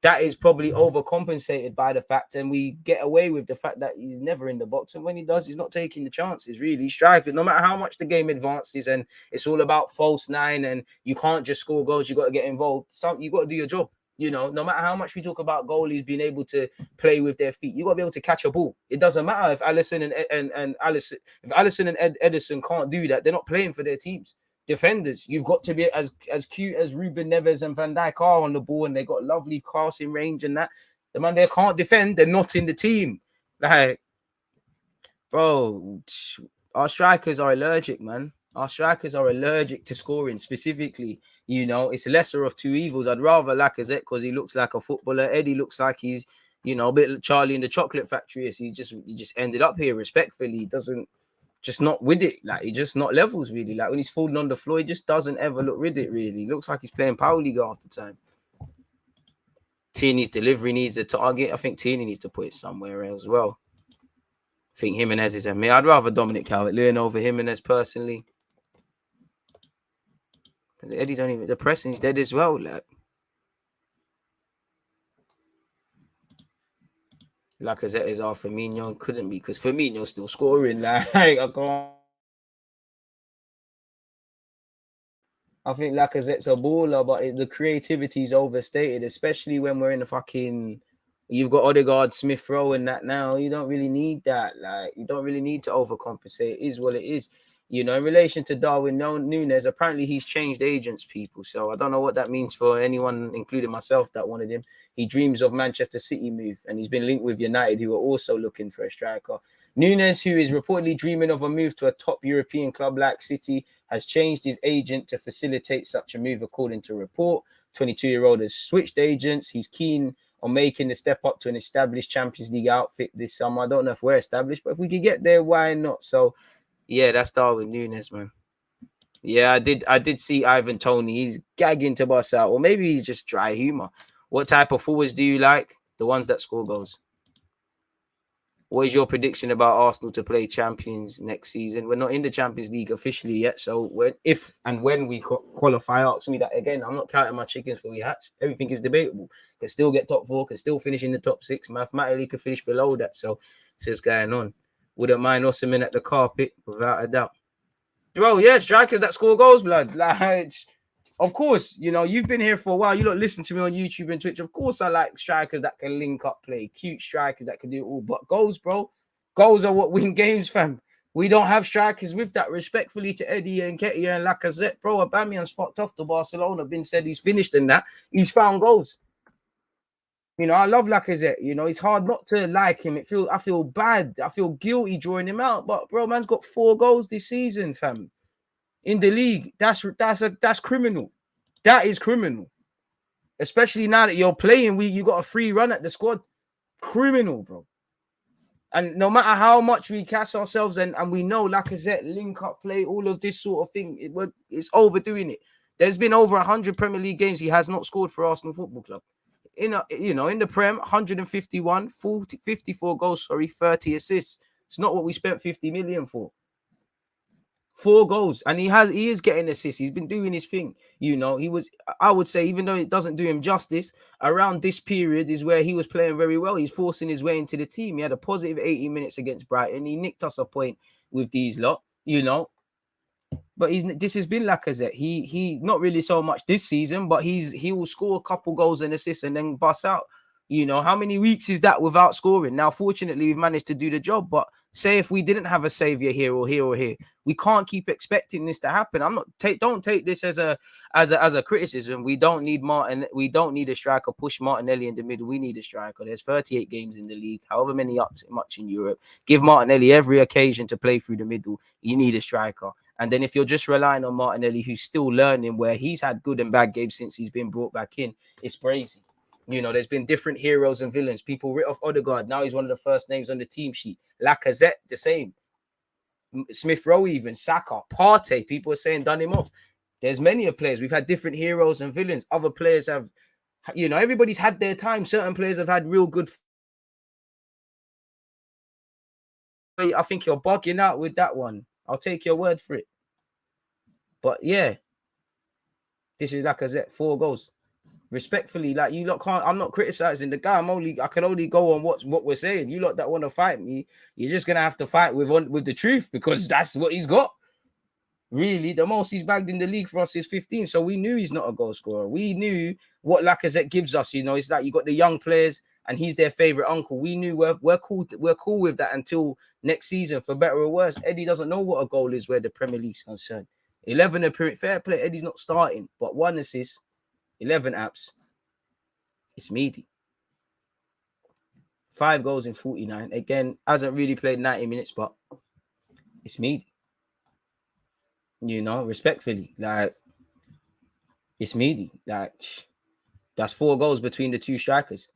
that is probably overcompensated by the fact, and we get away with the fact that he's never in the box, and when he does, he's not taking the chances, really. Strikers, no matter how much the game advances, and it's all about false nine, and you can't just score goals, you got to get involved. You got to do your job. No matter how much we talk about goalies being able to play with their feet, you got to be able to catch a ball. It doesn't matter if Alisson and Ederson can't do that. They're not playing for their teams. defenders. You've got to be as cute as Ruben Neves and Van Dijk are on the ball, and they got lovely crossing range and that. The man they can't defend, they're not in the team. Like, bro, our strikers are allergic, man. Our strikers are allergic to scoring specifically. You know, it's lesser of two evils. I'd rather Lacazette because he looks like a footballer. Eddie looks like he's, you know, a bit like Charlie in the Chocolate Factory. He just ended up here respectfully. He doesn't, just not with it. Like, he just not levels really. Like, when he's falling on the floor, he just doesn't ever look with it really. He looks like he's playing Power League half the time. Tierney's delivery needs a target. I think Tierney needs to put it somewhere else as well. I think Jimenez is a me. I'd rather Dominic Calvert-Lewin over Jimenez personally. But Eddie don't even, the pressing's dead as well. Like Lacazette is our Firmino. Couldn't be because Firmino's still scoring. Like, I can't. I think Lacazette's a baller, but the creativity is overstated, especially when we're in the fucking. You've got Odegaard, Smith Rowe, and that now. You don't really need that. Like, you don't really need to overcompensate. It is what it is. You know, in relation to Darwin Núñez, apparently he's changed agents, people. So I don't know what that means for anyone, including myself, that wanted him. He dreams of Manchester City move, and he's been linked with United, who are also looking for a striker. Núñez, who is reportedly dreaming of a move to a top European club like City, has changed his agent to facilitate such a move, according to a report. 22-year-old has switched agents. He's keen on making the step up to an established Champions League outfit this summer. I don't know if we're established, but if we could get there, why not? So, yeah, that's Darwin Núñez, man. Yeah, I did see Ivan Toney. He's gagging to bust out, or maybe he's just dry humor. What type of forwards do you like? The ones that score goals. What is your prediction about Arsenal to play champions next season? We're not in the Champions League officially yet, so if and when we qualify, ask me that again. I'm not counting my chickens for we hatch. Everything is debatable. Can still get top 4, can still finish in the top 6. Mathematically, could finish below that. So, this is going on. Wouldn't mind Osimhen at the carpet, without a doubt. Bro, yeah, strikers that score goals, blood. Like, of course, you know, you've been here for a while. You don't listen to me on YouTube and Twitch. Of course, I like strikers that can link up play, cute strikers that can do it all. But goals, bro, goals are what win games, fam. We don't have strikers with that. Respectfully to Eddie and Nketiah and Lacazette, bro, Aubameyang's fucked off to Barcelona. Been said he's finished in that. He's found goals. You know, I love Lacazette. You know, it's hard not to like him. I feel bad. I feel guilty drawing him out. But bro, man's got 4 goals this season, fam. In the league, that's criminal. That is criminal. Especially now that you're playing, you got a free run at the squad. Criminal, bro. And no matter how much we cast ourselves and we know Lacazette, link up play, all of this sort of thing, it's overdoing it. There's been over 100 Premier League games he has not scored for Arsenal Football Club. In the Prem, 151, 54 goals, 30 assists. It's not what we spent 50 million for. 4 goals, and he is getting assists. He's been doing his thing. You know, I would say, even though it doesn't do him justice, around this period is where he was playing very well. He's forcing his way into the team. He had a positive 80 minutes against Brighton. He nicked us a point with these lot, you know. But this has been Lacazette. He not really so much this season, but he will score a couple goals and assists and then bust out. You know, how many weeks is that without scoring? Now, fortunately, we've managed to do the job. But say if we didn't have a savior here or here or here, we can't keep expecting this to happen. Don't take this as a criticism. We don't need Martin. We don't need a striker. Push Martinelli in the middle. We need a striker. There's 38 games in the league, however many much in Europe. Give Martinelli every occasion to play through the middle. You need a striker. And then if you're just relying on Martinelli, who's still learning, where he's had good and bad games since he's been brought back in, it's crazy. You know, there's been different heroes and villains. People writ off Odegaard. Now he's one of the first names on the team sheet. Lacazette, the same. Smith Rowe, even Saka, Partey. People are saying done him off. There's many of players. We've had different heroes and villains. Other players have, you know, everybody's had their time. Certain players have had real good. I think you're bugging out with that one. I'll take your word for it. But yeah, this is Lacazette, 4 goals. Respectfully, like, you lot can't. I'm not criticizing the guy. I can only go on what we're saying. You lot that want to fight me, you're just gonna have to fight with the truth, because that's what he's got. Really, the most he's bagged in the league for us is 15. So we knew he's not a goal scorer. We knew what Lacazette gives us. You know, it's like you got the young players, and he's their favorite uncle. We knew we're cool. We're cool with that until next season, for better or worse. Eddie doesn't know what a goal is where the Premier League's concerned. 11 appearance. Fair play. Eddie's not starting, but 1 assist, 11 apps. It's meaty. 5 goals in 49. Again, hasn't really played 90 minutes, but it's meaty. You know, respectfully, like it's meaty. Like that's 4 goals between the 2 strikers.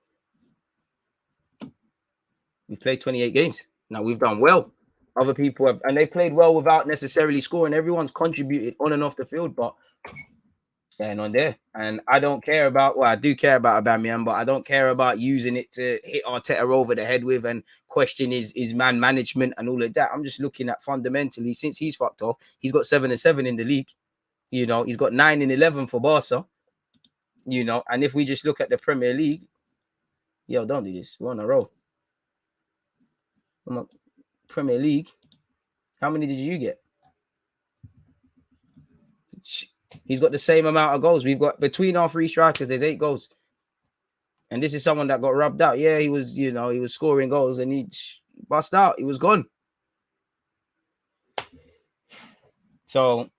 We've played 28 games. Now we've done well. Other people have, and they played well without necessarily scoring. Everyone's contributed on and off the field, but staying on there. And I don't care about, well, I do care about Aubameyang, but I don't care about using it to hit Arteta over the head with and question his man management and all of that. I'm just looking at fundamentally, since he's fucked off, he's got 7-7 in the league. You know, he's got 9-11 for Barca. You know, and if we just look at the Premier League, yo, don't do this. We're on a roll. Premier League, how many did you get? He's got the same amount of goals. We've got between our 3 strikers, there's 8 goals. And this is someone that got rubbed out. Yeah, he was, you know, he was scoring goals and he bust out. He was gone. So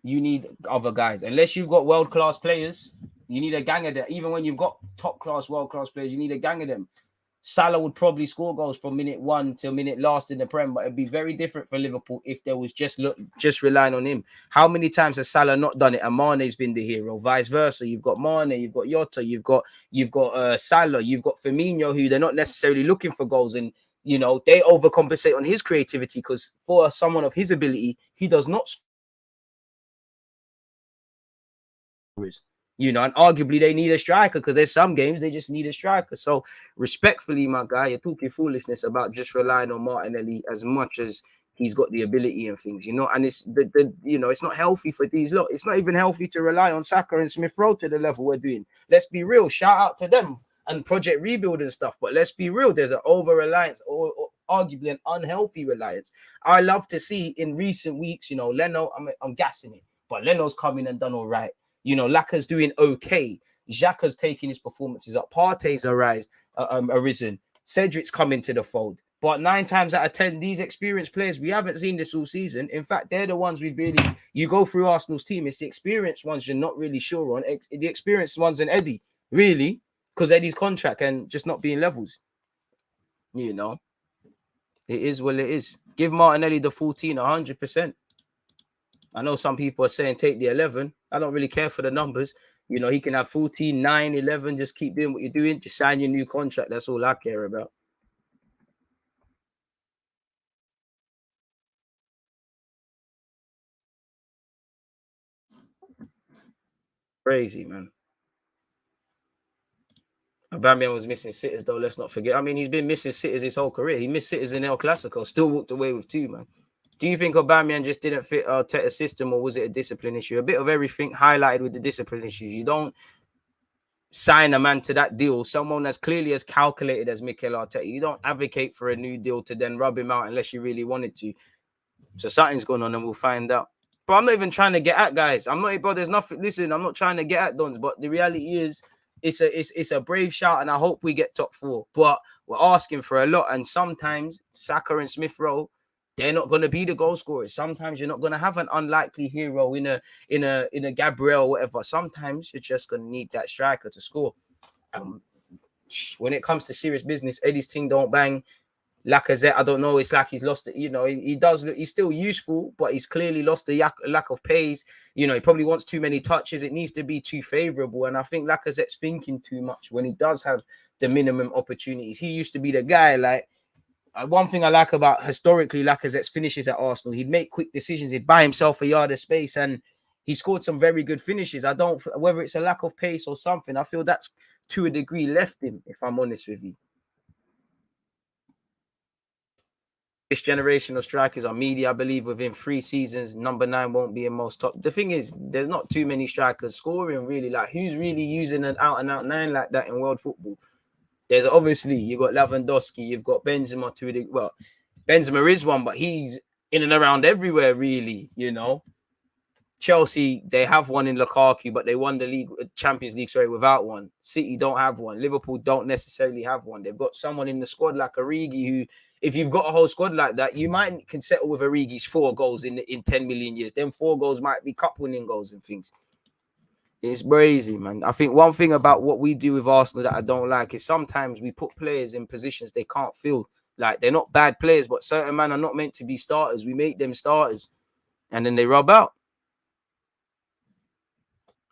you need other guys. Unless you've got world-class players, you need a gang of them. Even when you've got top-class, world-class players, you need a gang of them. Salah would probably score goals from minute 1 till minute last in the Prem, but it'd be very different for Liverpool if there was just relying on him. How many times has Salah not done it? And Mane's been the hero. Vice versa. You've got Mane, you've got Jota, you've got Salah, you've got Firmino, who they're not necessarily looking for goals, and you know they overcompensate on his creativity because for someone of his ability, he does not. You know, and arguably they need a striker because there's some games they just need a striker. So respectfully, my guy, you're talking foolishness about just relying on Martinelli as much as he's got the ability and things, you know, and it's you know, it's not healthy for these lot. It's not even healthy to rely on Saka and Smith Rowe to the level we're doing. Let's be real. Shout out to them and Project Rebuild and stuff. But let's be real. There's an over-reliance or arguably an unhealthy reliance. I love to see in recent weeks, you know, Leno, I'm gassing it, but Leno's come in and done all right. You know, Laka's doing okay. Xhaka's taking his performances up. Partey's arisen. Cedric's coming to the fold. But 9 times out of 10, these experienced players, we haven't seen this all season. In fact, they're the ones we've really, you go through Arsenal's team, it's the experienced ones you're not really sure on. The experienced ones and Eddie, really, because Eddie's contract and just not being levels. You know, it is what it is. Give Martinelli the 14, 100%. I know some people are saying take the 11. I don't really care for the numbers. You know, he can have 14, 9, 11. Just keep doing what you're doing. Just sign your new contract. That's all I care about. Crazy, man. Aubameyang was missing sitters, though. Let's not forget. I mean, he's been missing sitters his whole career. He missed sitters in El Clasico. Still walked away with 2, man. Do you think Aubameyang just didn't fit Arteta's system, or was it a discipline issue? A bit of everything highlighted with the discipline issues. You don't sign a man to that deal, someone that's clearly as calculated as Mikel Arteta. You don't advocate for a new deal to then rub him out unless you really wanted to. So something's going on and we'll find out. But I'm not even trying to get at guys. I'm not, bro, there's nothing. Listen, I'm not trying to get at Dons, but the reality is it's a brave shout and I hope we get top 4. But we're asking for a lot. And sometimes Saka and Smith Rowe, they're not going to be the goal scorers. Sometimes you're not going to have an unlikely hero in a Gabriel or whatever. Sometimes you're just going to need that striker to score. When it comes to serious business, Eddie's team don't bang. Lacazette, I don't know. It's like he's lost it. You know, he does. He's still useful, but he's clearly lost the lack of pace. You know, he probably wants too many touches. It needs to be too favourable. And I think Lacazette's thinking too much when he does have the minimum opportunities. He used to be the guy like. One thing I like about historically Lacazette's finishes at Arsenal, he'd make quick decisions. He'd buy himself a yard of space and he scored some very good finishes. I don't, whether it's a lack of pace or something, I feel that's to a degree left him, if I'm honest with you. This generation of strikers are media, I believe within 3 seasons, number 9 won't be in most top. The thing is, there's not too many strikers scoring really. Like, who's really using an out-and-out 9 like that in world football? There's obviously, you've got Lewandowski, you've got Benzema to the, well, Benzema is one, but he's in and around everywhere, really, you know. Chelsea, they have one in Lukaku, but they won the Champions League, without one. City don't have one. Liverpool don't necessarily have one. They've got someone in the squad like Origi who if you've got a whole squad like that, you can settle with Origi's 4 goals in 10 million years. Then 4 goals might be cup winning goals and things. It's crazy, man. I think one thing about what we do with Arsenal that I don't like is sometimes we put players in positions they can't fill. Like, they're not bad players, but certain men are not meant to be starters. We make them starters, and then they rub out.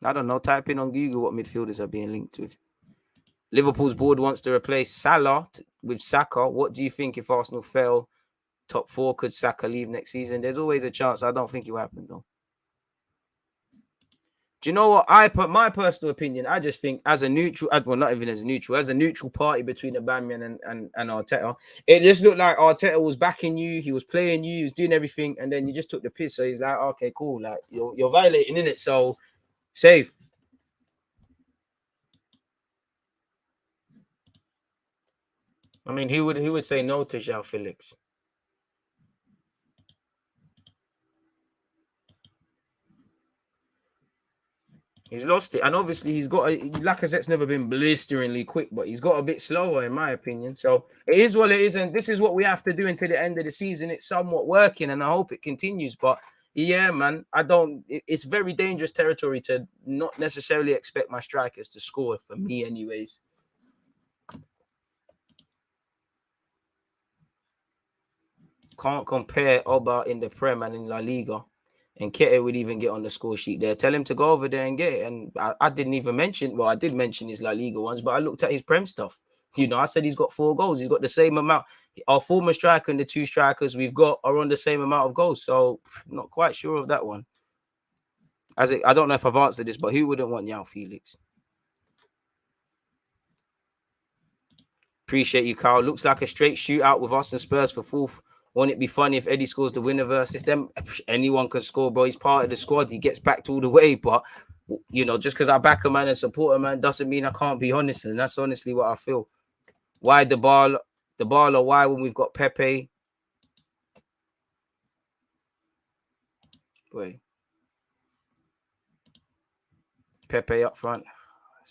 I don't know. Type in on Google what midfielders are being linked with. Liverpool's board wants to replace Salah with Saka. What do you think if Arsenal fell top 4? Could Saka leave next season? There's always a chance. I don't think it will happen, though. Do you know what? My personal opinion, I just think as a neutral, well, not even as a neutral party between Aubameyang and Arteta, it just looked like Arteta was backing you, he was playing you, he was doing everything, and then you just took the piss. So he's like, okay, cool, like you're violating, innit? So safe. I mean, who would say no to João Felix? He's lost it, and obviously he's got Lacazette's never been blisteringly quick, but he's got a bit slower, in my opinion. So it is what it is, and this is what we have to do until the end of the season. It's somewhat working, and I hope it continues. But yeah, man, it's very dangerous territory to not necessarily expect my strikers to score, for me, anyways. Can't compare Oba in the Prem and in La Liga. And Kete would even get on the score sheet there. Tell him to go over there and get it. And I didn't even mention, well, I did mention his La Liga ones, but I looked at his Prem stuff. You know, I said he's got 4 goals. He's got the same amount. Our former striker and the 2 strikers we've got are on the same amount of goals. So, not quite sure of that one. I don't know if I've answered this, but who wouldn't want João Felix? Appreciate you, Carl. Looks like a straight shootout with us and Spurs for 4th. Won't it be funny if Eddie scores the winner versus them? Anyone can score, bro. He's part of the squad. He gets backed all the way. But, you know, just because I back a man and support a man doesn't mean I can't be honest. And that's honestly what I feel. Why Dybala? Why when we've got Pepe? Wait. Pepe up front.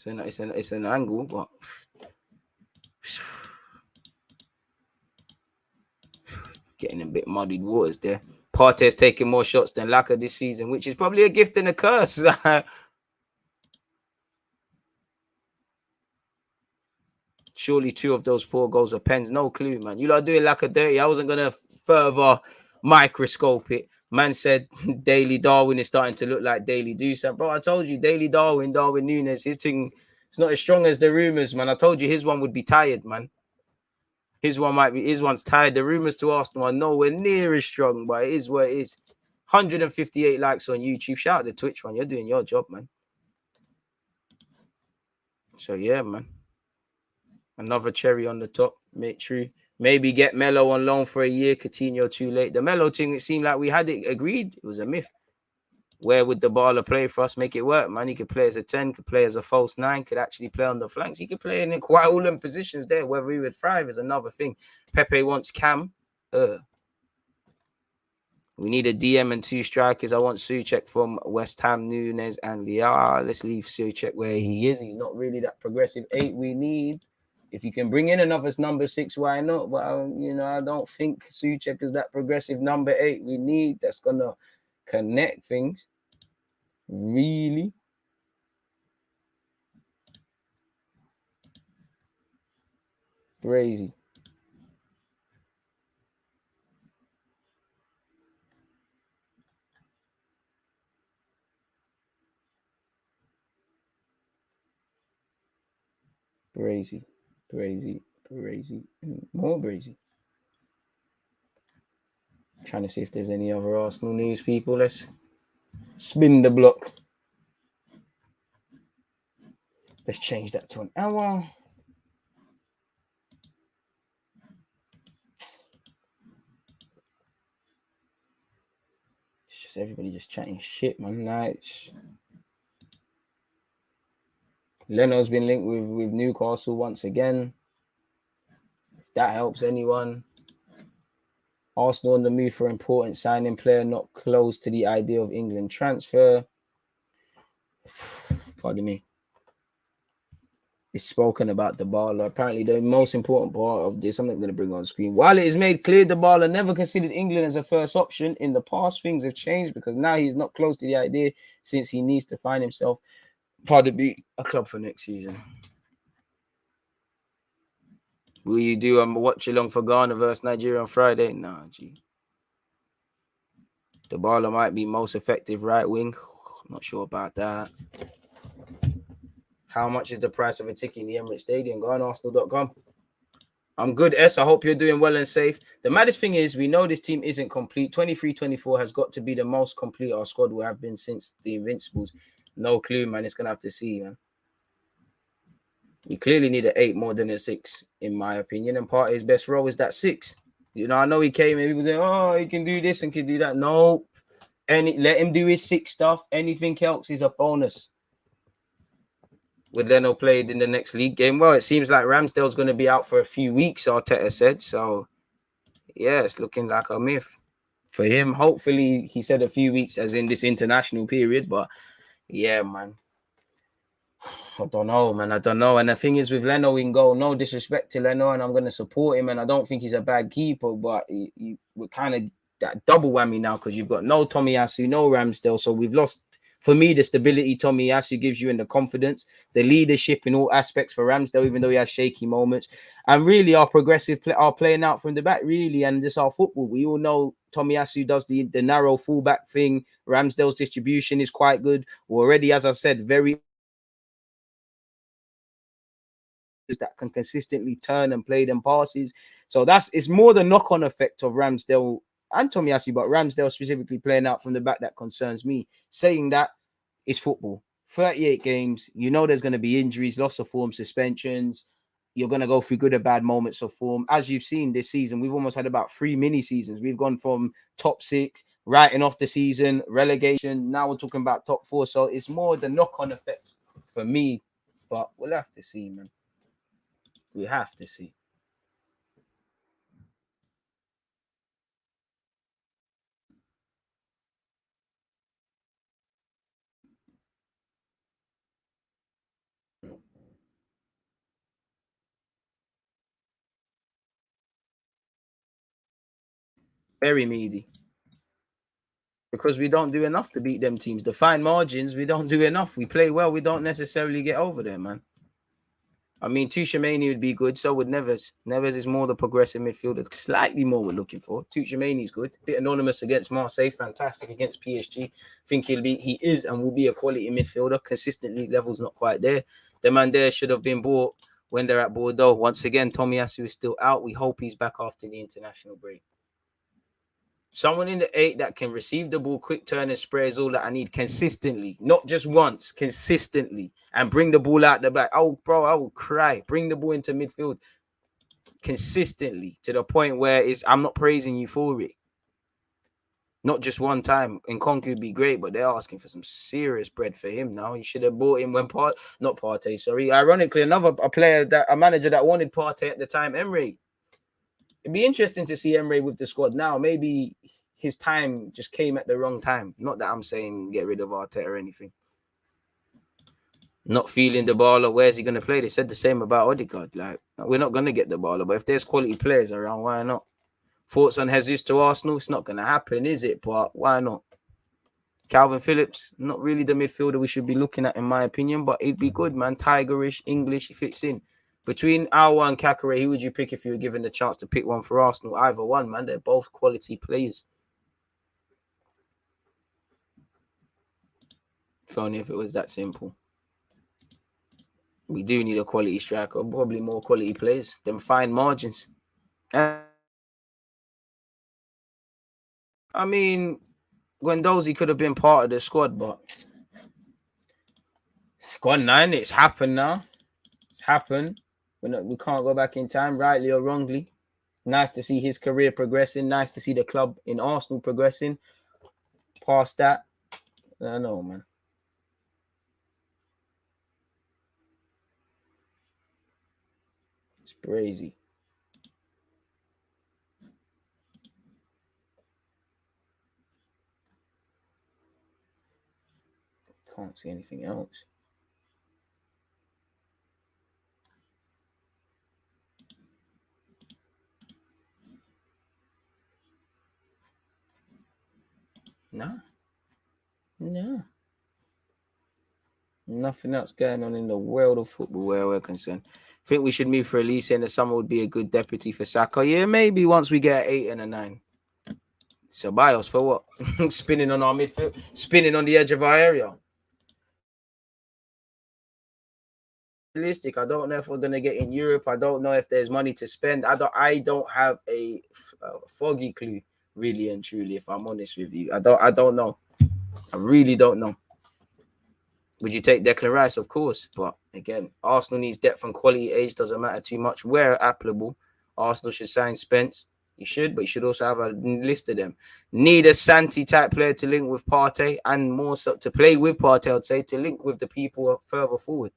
It's an angle, but... Getting a bit muddied waters there. Partey's taking more shots than Laka this season, which is probably a gift and a curse. Surely 2 of those 4 goals are pens. No clue, man. You lot doing Laka dirty. I wasn't going to further microscope it. Man said Daily Darwin is starting to look like Daily Dusan. Bro, I told you, Daily Darwin Nunes, his thing, it's not as strong as the rumours, man. I told you his one would be tired, man. His one's tired. The rumours to Arsenal are nowhere near as strong, but it is what it is. 158 likes on YouTube. Shout out the Twitch one. You're doing your job, man. So, yeah, man. Another cherry on the top. True. Maybe get Melo on loan for a year. Coutinho too late. The Melo thing, it seemed like we had it agreed. It was a myth. Where would Dybala play for us? Make it work, man. He could play as a 10, could play as a false 9, could actually play on the flanks. He could play in quite all them positions there. Whether he would thrive is another thing. Pepe wants Cam. We need a DM and 2 strikers. I want Souček from West Ham, Nunes and Liara. Let's leave Souček where he is. He's not really that progressive 8 we need. If you can bring in another number 6, why not? Well, you know, I don't think Souček is that progressive number 8 we need. That's going to connect things. Really? Crazy. Crazy. More crazy. Trying to see if there's any other Arsenal news, people. Let's spin the block. Let's change that to an hour. It's just everybody just chatting shit, man. Nice. Leno's been linked with Newcastle once again. If that helps anyone. Arsenal on the move for important signing player, not close to the idea of England transfer. Pardon me. is spoken about Dybala. Apparently, the most important part of this, I'm not going to bring on screen. While it is made clear Dybala never considered England as a first option, in the past things have changed because now he's not close to the idea since he needs to find himself part to be a club for next season. Will you do a watch along for Ghana versus Nigeria on Friday? Nah, G. Dybala might be most effective right wing. I'm not sure about that. How much is the price of a ticket in the Emirates Stadium? Go on Arsenal.com. I'm good, S. I hope you're doing well and safe. The maddest thing is, we know this team isn't complete. 23-24 has got to be the most complete our squad will have been since the Invincibles. No clue, man. It's going to have to see, man. We clearly need an 8 more than a 6, in my opinion. And part of his best role is that 6. You know, I know he came and people say, oh, he can do this and can do that. No. Let him do his 6 stuff. Anything else is a bonus. With Leno played in the next league game, well, it seems like Ramsdale's going to be out for a few weeks, Arteta said. So, yeah, it's looking like a myth for him. Hopefully, he said a few weeks as in this international period. But, yeah, man. I don't know, man. I don't know. And the thing is, with Leno in goal, no disrespect to Leno, and I'm going to support him. And I don't think he's a bad keeper, but we're kind of that double whammy now because you've got no Tomiyasu, no Ramsdale. So we've lost, for me, the stability Tomiyasu gives you and the confidence, the leadership in all aspects for Ramsdale, even though he has shaky moments. And really, our progressive play are playing out from the back, really. And this our football. We all know Tomiyasu does the narrow fullback thing. Ramsdale's distribution is quite good. Already, as I said, very that can consistently turn and play them passes. So it's more the knock-on effect of Ramsdale and Tomiyasu, but Ramsdale specifically playing out from the back that concerns me. Saying that, it's football. 38 games, you know there's going to be injuries, loss of form, suspensions. You're going to go through good and bad moments of form. As you've seen this season, we've almost had about 3 mini seasons. We've gone from top 6, writing off the season, relegation. Now we're talking about top 4. So it's more the knock-on effects for me, but we'll have to see, man. We have to see. Very meaty. Because we don't do enough to beat them teams. The fine margins, we don't do enough. We play well, we don't necessarily get over there, man. I mean, Tuchemani would be good, so would Neves. Neves is more the progressive midfielder. Slightly more we're looking for. Tuchemani's good. Bit anonymous against Marseille. Fantastic against PSG. Think he is and will be a quality midfielder. Consistently, levels not quite there. The man there should have been bought when they're at Bordeaux. Once again, Tomiyasu is still out. We hope he's back after the international break. Someone in the 8 that can receive the ball, quick turn and spray is all that I need consistently, not just once, consistently, and bring the ball out the back. Oh, bro, I will cry. Bring the ball into midfield consistently to the point where I'm not praising you for it. Not just one time. Nkunku would be great, but they're asking for some serious bread for him now. You should have bought him when Partey, sorry. Ironically, a manager that wanted Partey at the time, Emery. It'd be interesting to see Emre with the squad now. Maybe his time just came at the wrong time. Not that I'm saying get rid of Arteta or anything. Not feeling Dybala. Where's he going to play? They said the same about Odegaard. Like, we're not going to get Dybala, but if there's quality players around, why not? Thoughts on Jesus to Arsenal? It's not going to happen, is it? But why not? Calvin Phillips, not really the midfielder we should be looking at, in my opinion, but it'd be good, man. Tigerish, English, he fits in. Between Aouar and Kakare, who would you pick if you were given the chance to pick one for Arsenal? Either one, man. They're both quality players. If only if it was that simple. We do need a quality striker, probably more quality players. Them fine margins. I mean, Guendouzi could have been part of the squad, but it's gone 9. It's happened now. It's happened. We can't go back in time, rightly or wrongly. Nice to see his career progressing. Nice to see the club in Arsenal progressing. Past that, I don't know, man. It's crazy. Can't see anything else. No. Nothing else going on in the world of football where we're concerned. I think we should move for Elise in the summer would be a good deputy for Saka. Yeah, maybe once we get an 8 and a 9. So Bios for what? Spinning on our midfield, spinning on the edge of our area. Realistic. I don't know if we're gonna get in Europe. I don't know if there's money to spend. I don't have a foggy clue, really and truly. If I'm honest with you, I don't know. I really don't know. Would you take Declan Rice? Of course, but again, Arsenal needs depth and quality. Age doesn't matter too much. Where applicable, Arsenal should sign Spence. You should, but you should also have a list of them. Need a Santi type player to link with Partey, and more so to play with Partey, I'd say, to link with the people further forward.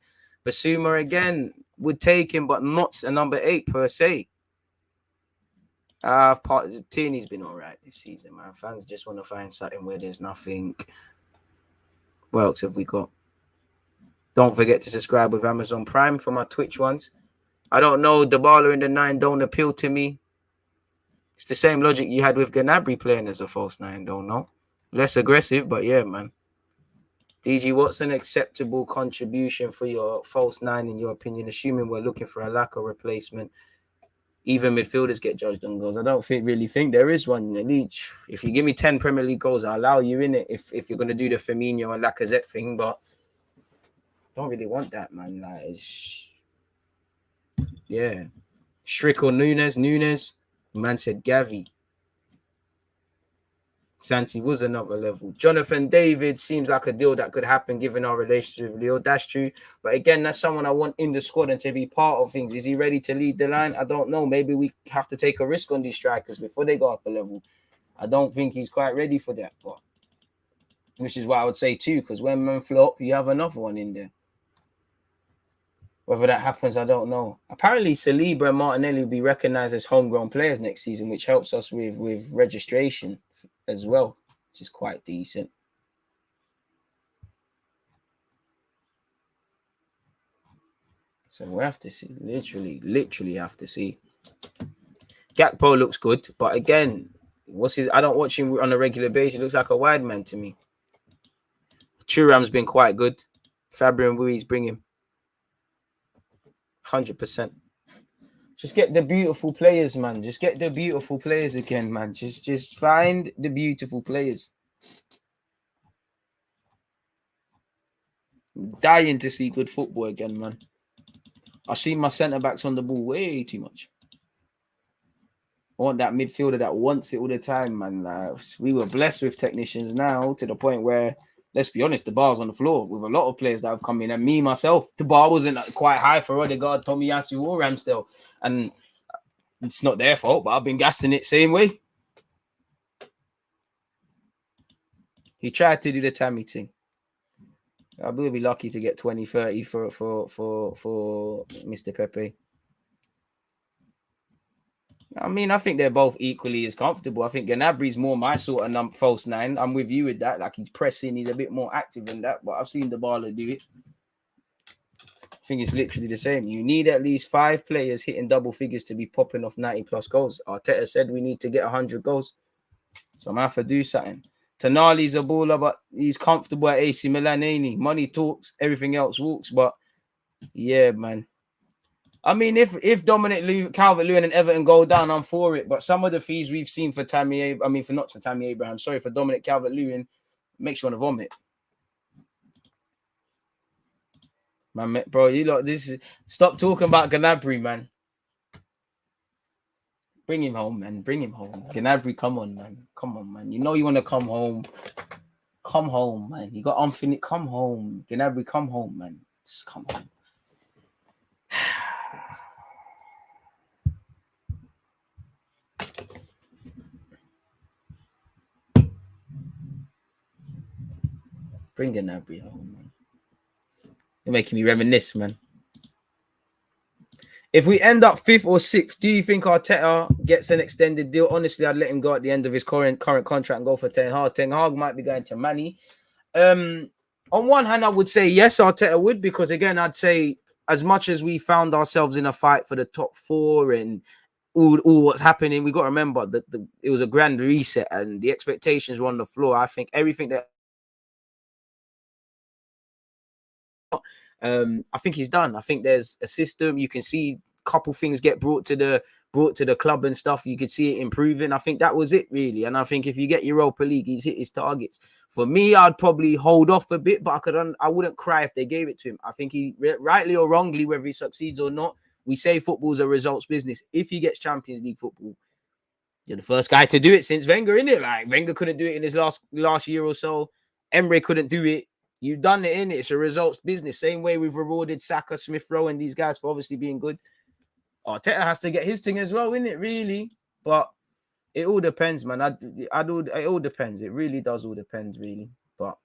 Basuma again would take him, but not a number 8 per se. Tierney's been all right this season, man. Fans just want to find something where there's nothing. What else have we got? Don't forget to subscribe with Amazon Prime for my Twitch ones. I don't know. Dybala in the 9 don't appeal to me. It's the same logic you had with Gnabry playing as a false 9, don't know. Less aggressive, but yeah, man. DG, what's an acceptable contribution for your false 9 in your opinion, assuming we're looking for a lack of replacement? Even midfielders get judged on goals. I don't really think there is one. If you give me 10 Premier League goals, I'll allow you in it if you're going to do the Firmino and Lacazette thing, but don't really want that, man. Like, yeah. Strick or Nunes. Man said Gavi. Santi was another level. Jonathan David seems like a deal that could happen given our relationship with Leo. That's true. But again, that's someone I want in the squad and to be part of things. Is he ready to lead the line? I don't know. Maybe we have to take a risk on these strikers before they go up a level. I don't think he's quite ready for that. But which is what I would say too, because when men flop, you have another one in there. Whether that happens, I don't know. Apparently, Saliba and Martinelli will be recognised as homegrown players next season, which helps us with registration as well, which is quite decent. So we have to see. Literally have to see. Gakpo looks good, but again, I don't watch him on a regular basis. He looks like a wide man to me. Thuram's been quite good. Fabian Ruiz, bring him. 100%. Just get the beautiful players, man. Just get the beautiful players again, man. Just find the beautiful players. I'm dying to see good football again, man. I've seen my centre-backs on the ball way too much. I want that midfielder that wants it all the time, man. Like, we were blessed with technicians now to the point where, let's be honest, the bar's on the floor with a lot of players that have come in. And me, myself, the bar wasn't quite high for Odegaard, Tomiyasu, or Ramsdale. And it's not their fault, but I've been gassing it same way. He tried to do the Tammy thing. I will be lucky to get 20, 30 for Mr. Pepe. I mean, I think they're both equally as comfortable. I think Gnabry's more my sort of false 9. I'm with you with that. Like, he's pressing. He's a bit more active than that. But I've seen Dybala do it. I think it's literally the same. You need at least 5 players hitting double figures to be popping off 90-plus goals. Arteta said we need to get 100 goals. So I'm going to have to do something. Tonali's a baller, but he's comfortable at AC Milan, ain't he? Money talks. Everything else walks. But, yeah, man. I mean, if Dominic Calvert-Lewin and Everton go down, I'm for it. But some of the fees we've seen for Tammy Abraham, sorry, for Dominic Calvert-Lewin, makes you want to vomit. Man, bro, stop talking about Gnabry, man. Bring him home, man. Bring him home. Gnabry, come on, man. Come on, man. You know you want to come home. Come home, man. You got unfinished. Come home. Gnabry, come home, man. Just come home. Bring Gnabry home, man. You're making me reminisce, man. If we end up 5th or 6th, do you think Arteta gets an extended deal? Honestly, I'd let him go at the end of his current contract and go for Ten Hag. Ten Hag might be going to Manny. On one hand, I would say yes, Arteta would, because again, I'd say as much as we found ourselves in a fight for the top 4 and all what's happening. We got to remember that it was a grand reset and the expectations were on the floor. I think everything that I think he's done. I think there's a system. You can see a couple things get brought to the club and stuff. You could see it improving. I think that was it really. And I think if you get Europa League, he's hit his targets. For me, I'd probably hold off a bit, but I wouldn't cry if they gave it to him. I think he, rightly or wrongly, whether he succeeds or not, we say football's a results business. If he gets Champions League football, you're the first guy to do it since Wenger, innit? Like Wenger couldn't do it in his last year or so. Emre couldn't do it. You've done it, innit? It's a results business. Same way we've rewarded Saka, Smith Rowe, and these guys for obviously being good. Arteta has to get his thing as well, innit? Really, but it all depends, man. It all depends. It really does all depend, really. But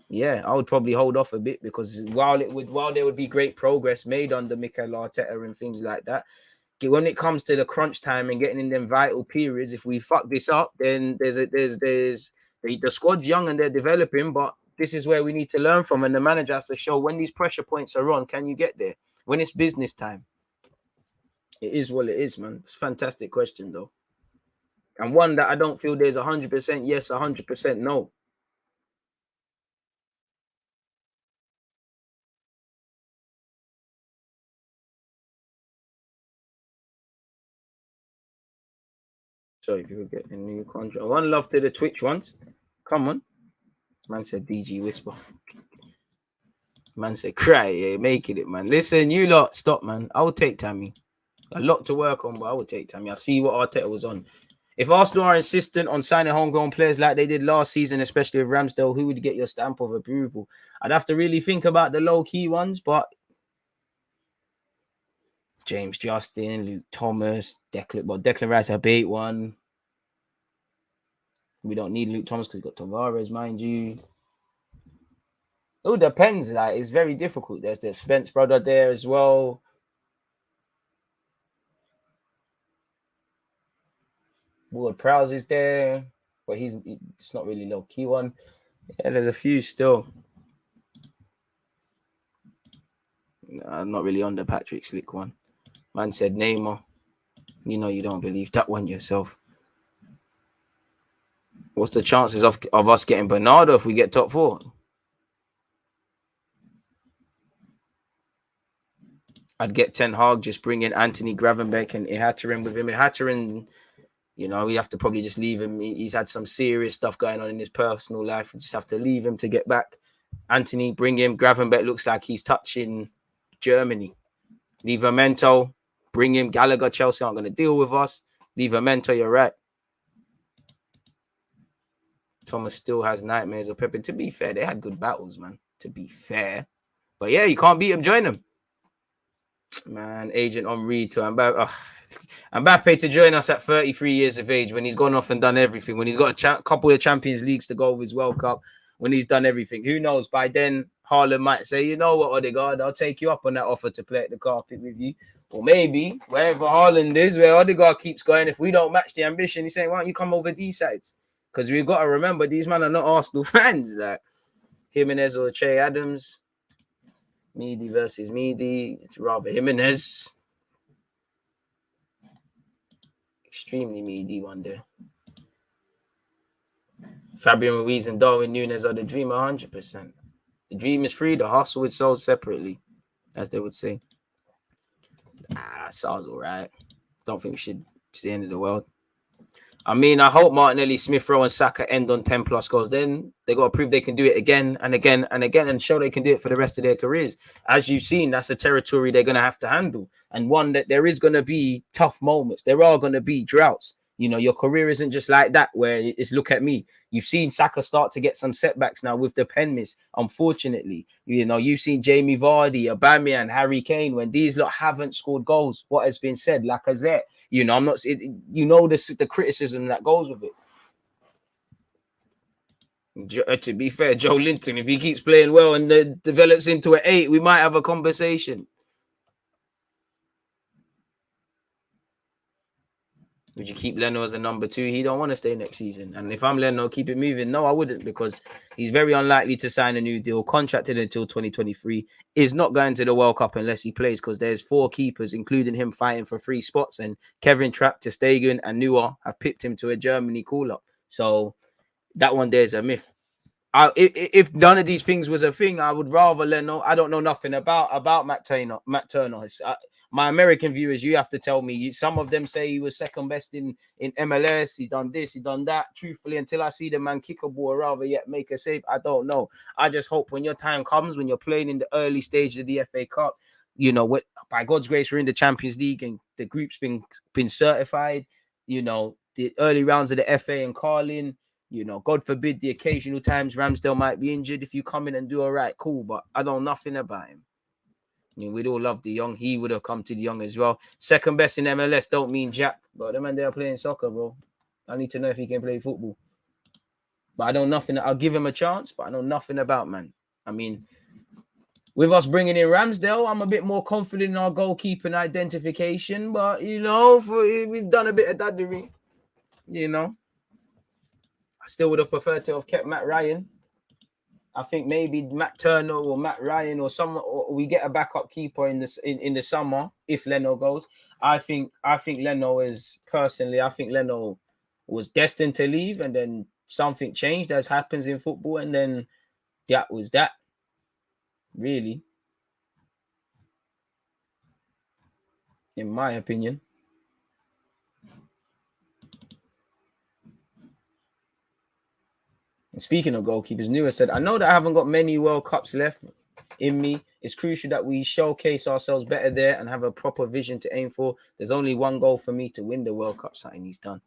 yeah, I would probably hold off a bit because while there would be great progress made under Mikel Arteta and things like that, when it comes to the crunch time and getting in them vital periods, if we fuck this up, then the squad's young and they're developing, but this is where we need to learn from, and the manager has to show when these pressure points are on, can you get there? When it's business time. It is what it is, man. It's a fantastic question, though. And one that I don't feel there's 100% yes, 100% no. So if you could get a new contract. One love to the Twitch ones. Come on. Man said DG Whisper. Man said cry. Yeah, making it, man. Listen, you lot, stop, man. I will take Tammy. A lot to work on, but I will take Tammy. I see what Arteta was on. If Arsenal are insistent on signing homegrown players like they did last season, especially with Ramsdale, who would get your stamp of approval? I'd have to really think about the low-key ones, but James Justin, Luke Thomas, Declan Rice, a bait one. We don't need Luke Thomas because we've got Tavares, mind you. It all depends. Like, it's very difficult. There's the Spence brother there as well. Ward Prowse is there, but it's not really low-key one. Yeah, there's a few still. I'm not really on the Patrick Slick one. Man said Neymar. You know you don't believe that one yourself. What's the chances of us getting Bernardo if we get top 4? I'd get Ten Hag, just bring in Anthony Gravenberch and Ihataren with him. Ihataren, you know, we have to probably just leave him. He's had some serious stuff going on in his personal life. We just have to leave him to get back. Anthony, bring him. Gravenberch looks like he's touching Germany. Livramento, bring him. Gallagher, Chelsea aren't going to deal with us. Livramento, you're right. Thomas still has nightmares of Pepe. To be fair, they had good battles, man. To be fair. But yeah, you can't beat him. Join him. Man, Agent Henri to Mbappe to join us at 33 years of age when he's gone off and done everything. When he's got a couple of Champions Leagues to go with his World Cup. When he's done everything. Who knows? By then, Haaland might say, you know what, Odegaard, I'll take you up on that offer to play at the carpet with you. Or maybe, wherever Haaland is, where Odegaard keeps going, if we don't match the ambition, he's saying, why don't you come over these sides? Because we've got to remember, these men are not Arsenal fans. Like Jimenez or Che Adams. Meady versus Meady. It's rather Jimenez. Extremely meaty one day. Fabian Ruiz and Darwin Núñez are the dream 100%. The dream is free. The hustle is sold separately, as they would say. Sounds all right. Don't think we should. It's the end of the world. I mean, I hope Martinelli, Smith Rowe, and Saka end on 10 plus goals. Then they got to prove they can do it again and again and again and show they can do it for the rest of their careers. As you've seen, that's a territory they're going to have to handle. And one that there is going to be tough moments. There are going to be droughts. You know, your career isn't just like that where it's look at me. You've seen Saka start to get some setbacks now with the pen miss, unfortunately. You know, you've seen Jamie Vardy, Aubameyang, Harry Kane, when these lot haven't scored goals. What has been said, Lacazette, you know, the criticism that goes with it. To be fair, Joe Linton, if he keeps playing well and develops into an 8, we might have a conversation. Would you keep Leno as a number 2? He don't want to stay next season. And if I'm Leno, keep it moving. No, I wouldn't, because he's very unlikely to sign a new deal. Contracted until 2023. Is not going to the World Cup unless he plays, because there's 4 keepers, including him, fighting for 3 spots. And Kevin Trapp, Ter Stegen, and Neuer have pipped him to a Germany call-up. So that one there's a myth. If none of these things was a thing, I would rather Leno. I don't know nothing about Matt Turner. My American viewers, you have to tell me. Some of them say he was second best in MLS. He done this, he done that. Truthfully, until I see the man kick a ball or rather yet make a save, I don't know. I just hope when your time comes, when you're playing in the early stages of the FA Cup, you know, by God's grace, we're in the Champions League and the group's been certified. You know, the early rounds of the FA and Carling. You know, God forbid the occasional times Ramsdale might be injured. If you come in and do all right, cool. But I know nothing about him. I mean, we'd all love De Jong. He would have come to De Jong as well. Second best in MLS don't mean jack. But the man, they are playing soccer, bro. I need to know if he can play football. But I know nothing. I'll give him a chance, but I know nothing about, man. I mean, with us bringing in Ramsdale, I'm a bit more confident in our goalkeeping identification. But, you know, we've done a bit of daddery, you know. I still would have preferred to have kept Matt Ryan. I think maybe Matt Turner or Matt Ryan or someone, or we get a backup keeper in the summer if Leno goes. I think Leno is personally. I think Leno was destined to leave, and then something changed, as happens in football, and then that was that. Really, in my opinion. And speaking of goalkeepers, Neuer said, I know that I haven't got many World Cups left in me. It's crucial that we showcase ourselves better there and have a proper vision to aim for. There's only one goal for me to win the World Cup, something he's done.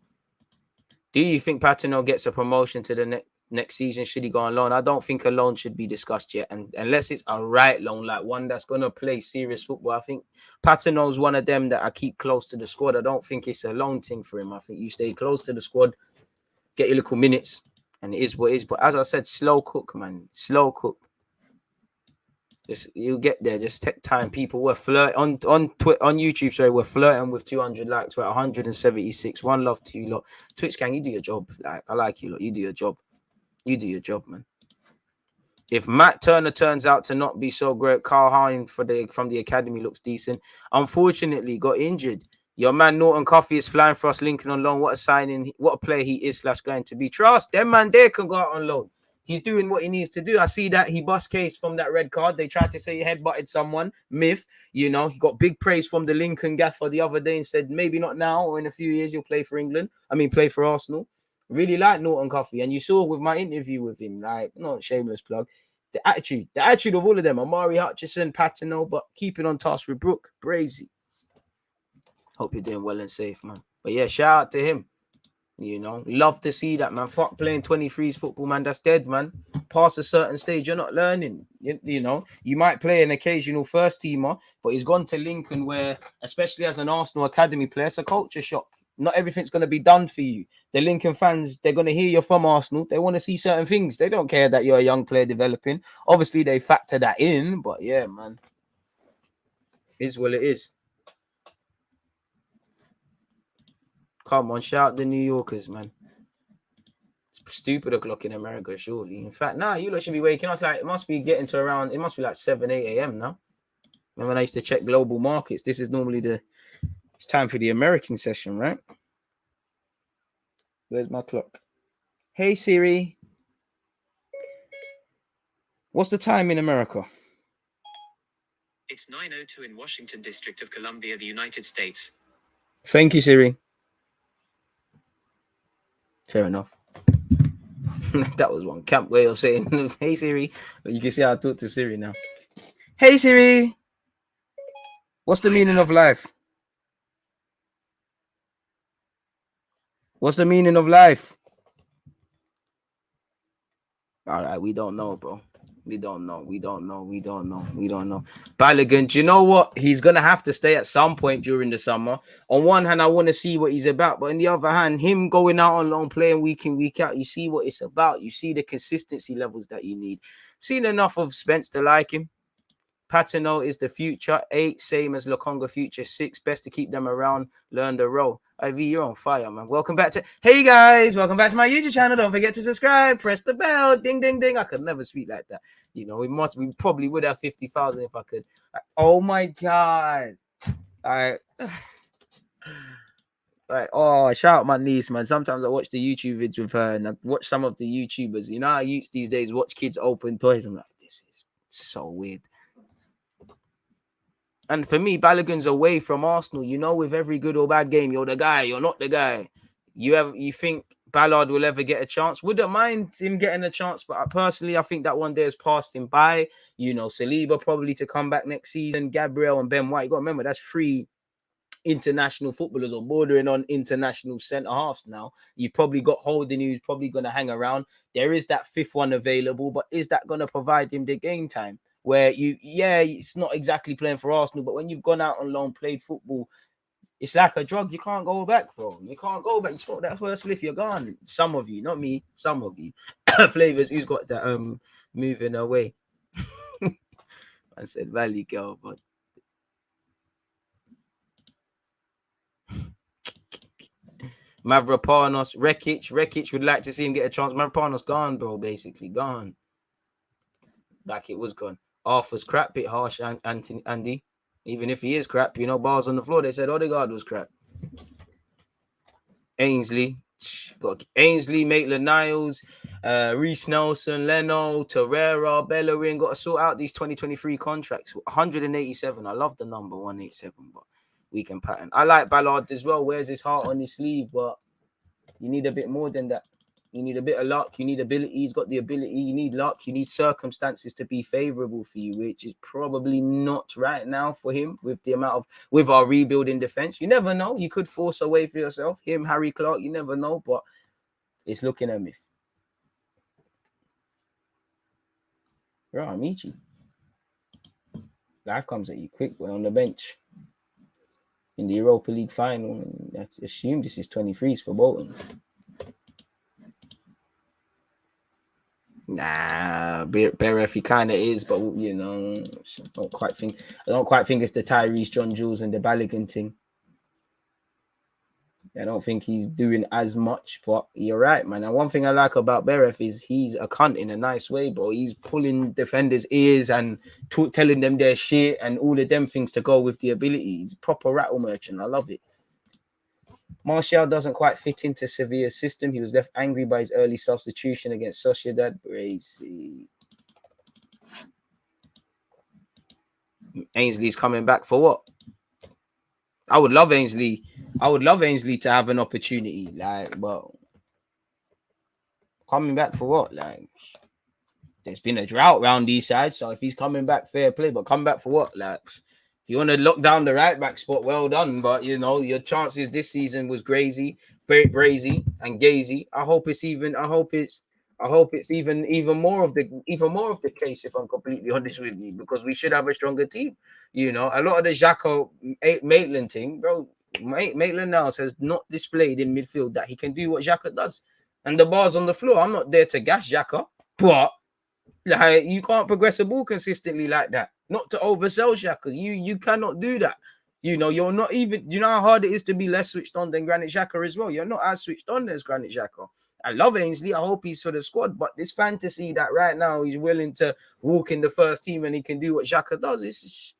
Do you think Patino gets a promotion to the next season? Should he go on loan? I don't think a loan should be discussed yet. And unless it's a right loan, like one that's going to play serious football, I think Patino's one of them that I keep close to the squad. I don't think it's a loan thing for him. I think you stay close to the squad, get your little minutes, and it is what it is. But as I said, slow cook, man. Slow cook. Just you get there. Just take time. People were flirting on YouTube. Sorry, we're flirting with 200 likes. We're at 176. One love to you lot. Twitch gang, you do your job. Like, I like you lot. You do your job. You do your job, man. If Matt Turner turns out to not be so great, Carl Hine from the academy looks decent. Unfortunately, got injured. Your man Norton Coffee is flying for us, Lincoln on loan. What a signing, what a player he is / going to be. Trust them, man. They can go out on loan. He's doing what he needs to do. I see that he bust case from that red card. They tried to say he headbutted someone. Myth, you know. He got big praise from the Lincoln gaffer the other day and said maybe not now or in a few years you'll play for England. Play for Arsenal. Really like Norton Coffee. And you saw with my interview with him, like, not shameless plug, the attitude of all of them. Amari Hutchison, Patino, but keeping on task with Brooke. Brazy. Hope you're doing well and safe, man. But yeah, shout out to him. You know, love to see that, man. Fuck playing 23s football, man. That's dead, man. Past a certain stage, you're not learning. You know, you might play an occasional first teamer, but he's gone to Lincoln where, especially as an Arsenal academy player, it's a culture shock. Not everything's going to be done for you. The Lincoln fans, they're going to hear you're from Arsenal. They want to see certain things. They don't care that you're a young player developing. Obviously, they factor that in, but yeah, man. Is what it is. Come on, shout out the New Yorkers, man. It's stupid o'clock in America, surely. In fact, you lot should be waking up. Like, it must be getting to around, it must be like 7, 8 a.m. now. Remember when I used to check global markets? This is normally it's time for the American session, right? Where's my clock? Hey, Siri. What's the time in America? It's 9:02 in Washington, District of Columbia, the United States. Thank you, Siri. Fair enough. That was one camp way of saying, hey, Siri. But you can see how I talk to Siri now. Hey, Siri. What's the meaning of life? What's the meaning of life? All right, we don't know, bro. We don't know. Balogun, do you know what? He's going to have to stay at some point during the summer. On one hand, I want to see what he's about. But on the other hand, him going out on loan, playing week in, week out, you see what it's about. You see the consistency levels that you need. Seen enough of Spence to like him. Patino is the future. 8, same as Lokonga future. 6, best to keep them around. Learn the role. IV, you're on fire, man. Welcome back to... Hey, guys. Welcome back to my YouTube channel. Don't forget to subscribe. Press the bell. Ding, ding, ding. I could never speak like that. You know, we probably would have 50,000 if I could. Oh, my God. Like, oh, shout out my niece, man. Sometimes I watch the YouTube vids with her and I watch some of the YouTubers. You know how youths these days watch kids open toys? I'm like, this is so weird. And for me, Balogun's away from Arsenal. You know, with every good or bad game, you're the guy, you're not the guy. You think Ballard will ever get a chance? Wouldn't mind him getting a chance, but personally, I think that one day has passed him by. You know, Saliba probably to come back next season. Gabriel and Ben White. You got to remember, that's 3 international footballers or bordering on international centre halves now. You've probably got Holding, who's probably going to hang around. There is that 5th one available, but is that going to provide him the game time? Where it's not exactly playing for Arsenal, but when you've gone out on loan, played football, it's like a drug. You can't go back, bro. You can't go back. You smoke that first spliff, you're gone. Some of you, not me, some of you. Flavors, who's got that moving away? I said Valley girl, but Mavropanos, Rekic would like to see him get a chance. Mavropanos gone, bro, basically gone. Like it was gone. Arthur's crap, bit harsh, and Andy. Even if he is crap, you know, bars on the floor. They said Odegaard was crap. Ainsley, Maitland-Niles, Reece Nelson, Leno, Torreira, Bellerin. Got to sort out these 2023 contracts. 187. I love the number 187, but we can pattern. I like Ballard as well. Wears his heart on his sleeve, but you need a bit more than that. You need a bit of luck. You need ability. He's got the ability. You need luck. You need circumstances to be favorable for you, which is probably not right now for him with our rebuilding defense. You never know. You could force a way for yourself. Him, Harry Clark, you never know, but it's looking a myth. Right, Amici. Life comes at you quick. We're on the bench in the Europa League final. And let's assume this is 23s for Bolton. Nah, Beref he kind of is, but you know, I don't quite think it's the Tyrese, John Jules, and the Balogun thing. I don't think he's doing as much, but you're right, man. And one thing I like about Beref is he's a cunt in a nice way, bro. He's pulling defenders' ears and telling them their shit and all of them things to go with the ability. He's a proper rattle merchant. I love it. Martial doesn't quite fit into Sevilla's system. He was left angry by his early substitution against Sociedad. Crazy. Ainsley's coming back for what? I would love Ainsley to have an opportunity. Like, well, coming back for what? Like, there's been a drought around these sides. So if he's coming back, fair play. But come back for what? Like, if you want to lock down the right back spot, well done. But you know, your chances this season was brazy and gazy. I hope it's even more of the case, if I'm completely honest with you, because we should have a stronger team. You know, a lot of the Xhaka Maitland thing, bro. Maitland now has not displayed in midfield that he can do what Xhaka does. And the bar's on the floor. I'm not there to gas Xhaka, but like, you can't progress a ball consistently like that. Not to oversell Xhaka. You cannot do that. You know, you're not even... Do you know how hard it is to be less switched on than Granit Xhaka as well? You're not as switched on as Granit Xhaka. I love Ainsley. I hope he's for the squad. But this fantasy that right now he's willing to walk in the first team and he can do what Xhaka does, it's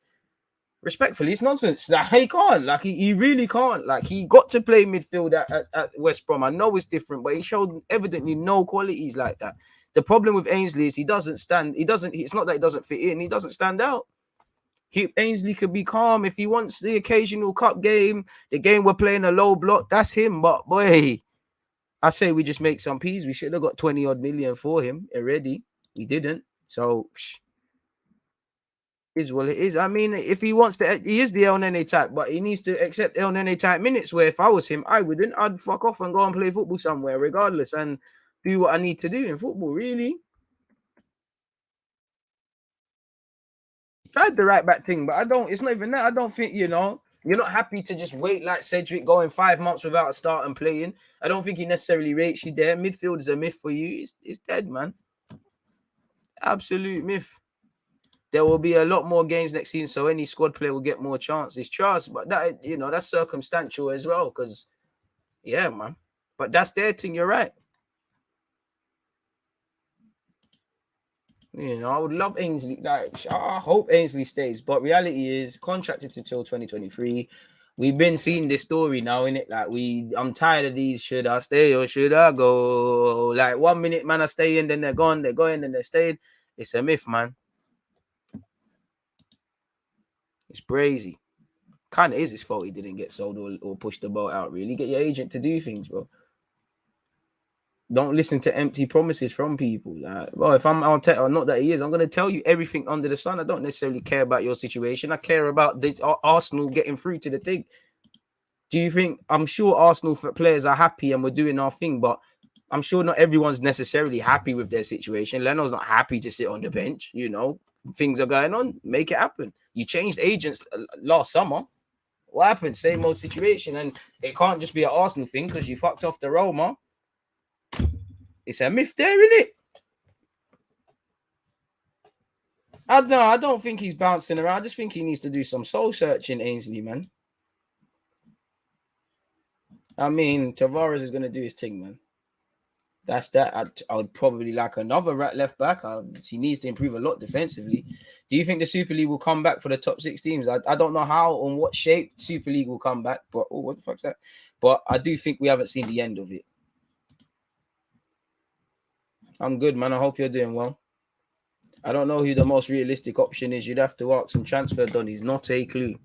respectfully, it's nonsense. Like, he can't. Like, he really can't. Like, he got to play midfield at West Brom. I know it's different, but he showed evidently no qualities like that. The problem with Ainsley is he doesn't stand. It's not that he doesn't fit in. He doesn't stand out. Ainsley could be calm if he wants the occasional cup game, the game we're playing a low block. That's him. But boy, I say we just make some peas. We should have got 20 odd million for him already. We didn't. So is what it is. I mean, if he wants to, he is the El Nene type, but he needs to accept El Nene type minutes. Where if I was him, I wouldn't. I'd fuck off and go and play football somewhere, regardless, and do what I need to do in football. Really. Tried the right back thing, but it's not even that. I don't think, you know, you're not happy to just wait like Cedric going 5 months without a start and playing. I don't think he necessarily rates you there. Midfield is a myth for you. It's dead, man. Absolute myth. there will be a lot more games next season, so any squad player will get more chances. Trust, but that, you know, that's circumstantial as well, because yeah, man. But that's their thing, you're right. You know, I would love Ainsley. Like, I hope Ainsley stays, but reality is contracted until 2023. We've been seeing this story now, innit? Like, I'm tired of these. Should I stay or should I go? Like, 1 minute, man, I stay in, then they're gone. They're going, then they're staying. It's a myth, man. It's crazy. Kind of is his fault he didn't get sold or push the boat out, really. Get your agent to do things, bro. Don't listen to empty promises from people. Like, well, if I'm Arteta, not that he is, I'm going to tell you everything under the sun. I don't necessarily care about your situation. I care about this Arsenal getting through to the thing. Do you think, I'm sure Arsenal players are happy and we're doing our thing, but I'm sure not everyone's necessarily happy with their situation. Leno's not happy to sit on the bench. You know, things are going on. Make it happen. You changed agents last summer. What happened? Same old situation. And it can't just be an Arsenal thing because you fucked off the Roma. It's a myth there, isn't it? I don't think he's bouncing around. I just think he needs to do some soul searching, Ainsley, man. I mean, Tavares is going to do his thing, man. That's that. I would probably like another left back. He needs to improve a lot defensively. Do you think the Super League will come back for the top 6 teams? I don't know how or what shape Super League will come back, but what the fuck's that? But I do think we haven't seen the end of it. I'm good, man. I hope you're doing well. I don't know who the most realistic option is. You'd have to ask some transfer done. He's not a clue.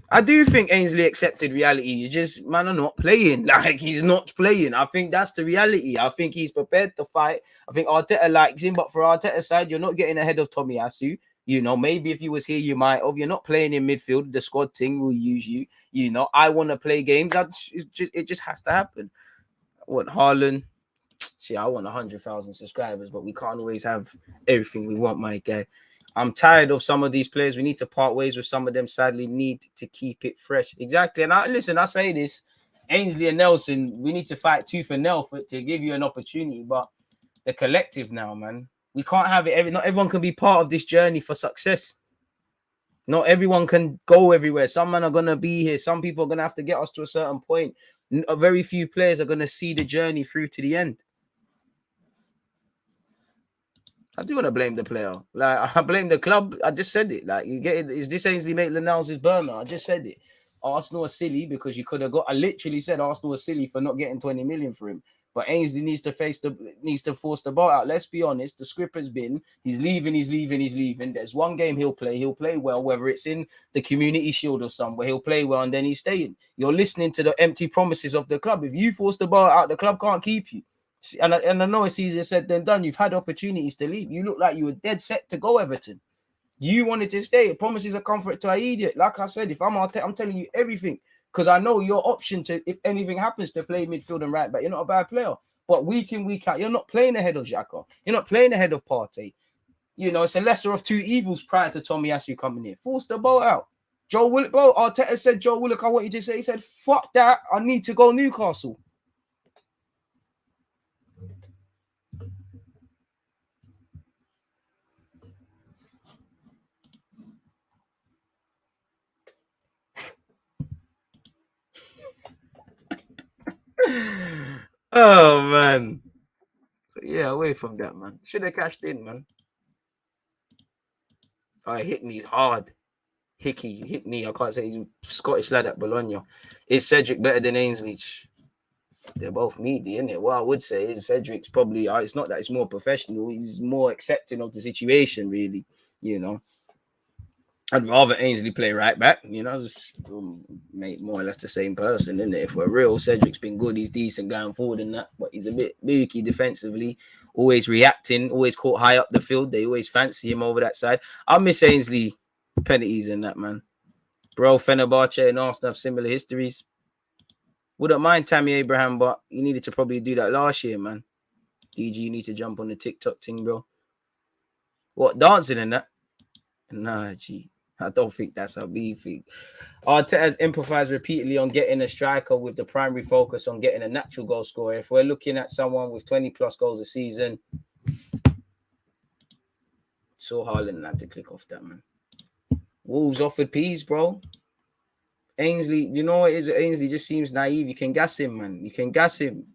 I do think Ainsley accepted reality. You just, man, are not playing. Like, he's not playing. I think that's the reality. I think he's prepared to fight. I think Arteta likes him, but for Arteta's side, you're not getting ahead of Tomiyasu. You know, maybe if you was here, you might have. You're not playing in midfield. The squad thing will use you. You know, I want to play games. It just has to happen. I want Haaland. See, I want 100,000 subscribers, but we can't always have everything we want, my guy. I'm tired of some of these players. We need to part ways with some of them. Sadly, need to keep it fresh. Exactly. And I say this, Ainsley and Nelson, we need to fight tooth and nail to give you an opportunity. But the collective now, man, we can't have it. Not everyone can be part of this journey for success. Not everyone can go everywhere. Some men are going to be here. Some people are going to have to get us to a certain point. A very few players are going to see the journey through to the end. I do want to blame the player. Like, I blame the club. I just said it. Like, you get it. Is this Ainsley Maitland-Niles' burner? I just said it. Arsenal are silly because you could have got. I literally said Arsenal are silly for not getting 20 million for him. But Ainsley needs to force the ball out. Let's be honest. The script has been he's leaving. There's one game he'll play well, whether it's in the Community Shield or somewhere. He'll play well and then he's staying. You're listening to the empty promises of the club. If you force the ball out, the club can't keep you. And I know it's easier said than done. You've had opportunities to leave. You look like you were dead set to go Everton. You wanted to stay. Promises of comfort to an idiot. Like I said, if I'm Arteta, I'm telling you everything. Because I know your option to, if anything happens, to play midfield and right back. You're not a bad player. But week in, week out, you're not playing ahead of Xhaka. You're not playing ahead of Partey. You know, it's a lesser of two evils prior to Tomiyasu coming in. Force the ball out. Joe Willock, bro, Arteta said, Joe Willock, I want you to say, he said, fuck that. I need to go Newcastle. Oh, man. So, yeah, away from that, man. Should have cashed in, man. Hickney's hard. Hickney. I can't say he's a Scottish lad at Bologna. Is Cedric better than Ainsley? They're both meaty, isn't it? What I would say is Cedric's probably, it's not that it's more professional. He's more accepting of the situation, really, you know. I'd rather Ainsley play right back, you know, just make more or less the same person, isn't it? If we're real, Cedric's been good, he's decent going forward and that, but he's a bit booky defensively, always reacting, always caught high up the field. They always fancy him over that side. I miss Ainsley penalties and that, man. Bro, Fenerbahce and Arsenal have similar histories. Wouldn't mind Tammy Abraham, but you needed to probably do that last year, man. DG, you need to jump on the TikTok thing, bro. What, dancing and that? Nah, G. I don't think that's how we think. Arteta has improvised repeatedly on getting a striker with the primary focus on getting a natural goal scorer. If we're looking at someone with 20 plus goals a season, saw Haaland and had to click off that, man. Wolves offered peas, bro. Ainsley, you know what it is? Ainsley just seems naive. You can gas him, man. You can gas him.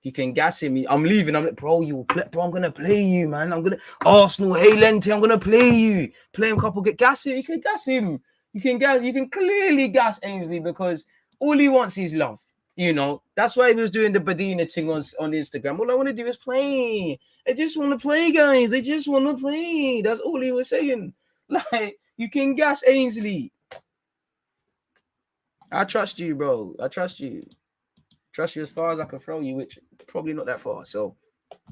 I'm leaving. I'm like, bro, I'm gonna play you, man. I'm gonna Arsenal, hey Lente, I'm gonna play you. Play him couple, get gas him. You can gas him. You can clearly gas Ainsley because all he wants is love. You know, that's why he was doing the Badina thing on Instagram. All I want to do is play. I just want to play, guys. I just want to play. That's all he was saying. Like, you can gas Ainsley. I trust you, bro. I trust you. Trust you as far as I can throw you, which probably not that far. So,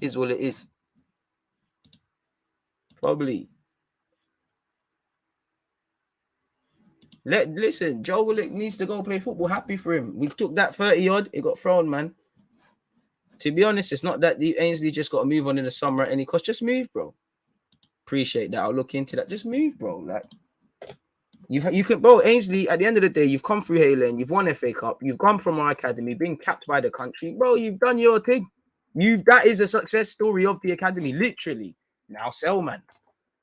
is what it is. Probably. Listen, Joe Willock needs to go play football. Happy for him. We took that 30-odd. It got thrown, man. To be honest, it's not that the Ainsley just got to move on in the summer at any cost. Just move, bro. Appreciate that. I'll look into that. Just move, bro. Like, you can, bro. Ainsley, at the end of the day, you've come through Haaland, you've won FA Cup, you've come from our academy, been capped by the country, bro. You've done your thing. That is a success story of the academy, literally. Now sell, man.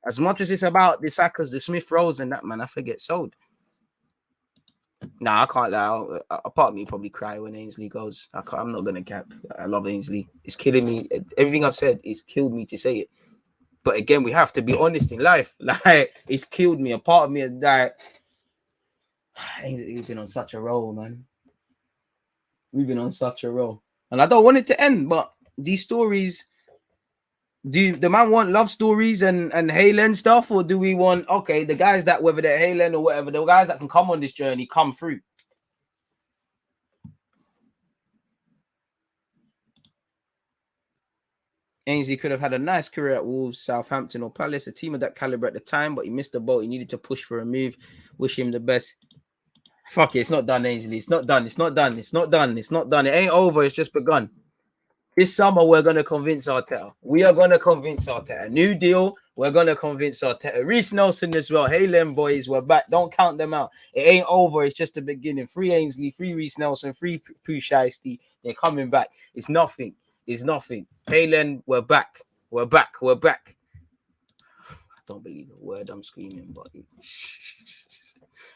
As much as it's about the Sakas, the Smith Roads, and that, man, I forget sold. Nah, I can't lie. A part of me probably cry when Ainsley goes. I'm not gonna cap. I love Ainsley. It's killing me. Everything I've said is killed me to say it. But again, we have to be honest in life. Like, it's killed me. A part of me has died. He's been on such a roll, man. We've been on such a roll. And I don't want it to end, but these stories, do the man want love stories and Haaland stuff? Or do we want, okay, the guys that, whether they're Haaland or whatever, the guys that can come on this journey, come through? Ainsley could have had a nice career at Wolves, Southampton, or Palace, a team of that caliber at the time, but he missed the boat. He needed to push for a move. Wish him the best. Fuck it, it's not done, Ainsley. It's not done. It's not done. It's not done. It's not done. It ain't over. It's just begun. This summer, we're going to convince Arteta. We are going to convince Arteta. New deal, we're going to convince Arteta. Reece Nelson as well. Haaland boys, we're back. Don't count them out. It ain't over. It's just the beginning. Free Ainsley, free Reece Nelson, free Pusheisty. They're coming back. It's nothing. It's nothing. Haaland, we're back. We're back. We're back. I don't believe a word I'm screaming, but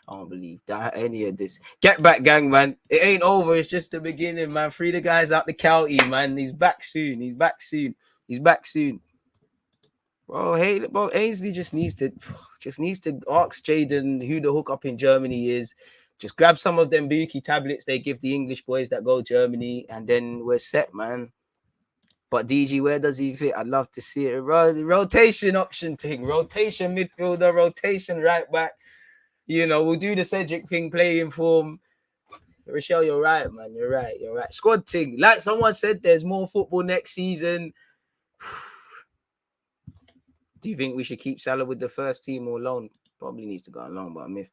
I don't believe that any of this. Get back, gang, man. It ain't over. It's just the beginning, man. Free the guys out the county, man. He's back soon. He's back soon. He's back soon. Bro, Ainsley just needs to ask Jaden who the hookup in Germany is. Just grab some of them Buki tablets they give the English boys that go Germany, and then we're set, man. But DG, where does he fit? I'd love to see it. Rotation option thing. Rotation midfielder, rotation right back. You know, we'll do the Cedric thing, playing form. Rochelle, you're right, man. You're right. You're right. Squad thing. Like someone said, there's more football next season. Do you think we should keep Salah with the first team or loan? Probably needs to go on loan, but I'm if.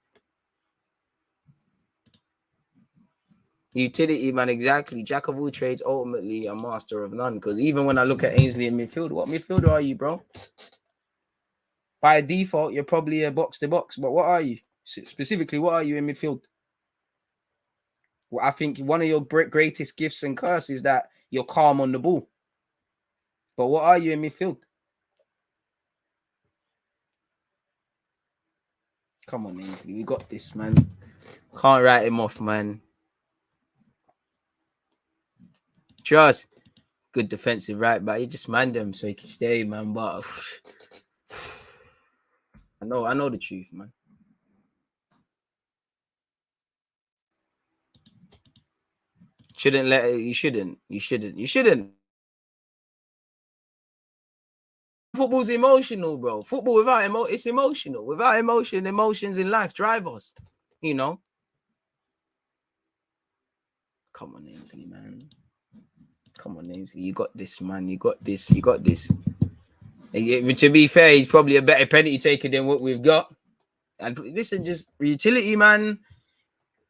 Utility, man, exactly. Jack of all trades, ultimately a master of none. Because even when I look at Ainsley in midfield, what midfielder are you, bro? By default, you're probably a box-to-box. But what are you? Specifically, what are you in midfield? Well, I think one of your greatest gifts and curses is that you're calm on the ball. But what are you in midfield? Come on, Ainsley. We got this, man. Can't write him off, man. Trust. Good defensive right back. You just manned him so he can stay, man. But I know the truth, man. You shouldn't. Football's emotional, bro. Football without it's emotional. Without emotion, emotions in life drive us. You know. Come on, Ainsley, man. Come on, Ainsley. You got this, man. You got this. To be fair, he's probably a better penalty taker than what we've got. And listen, just utility, man.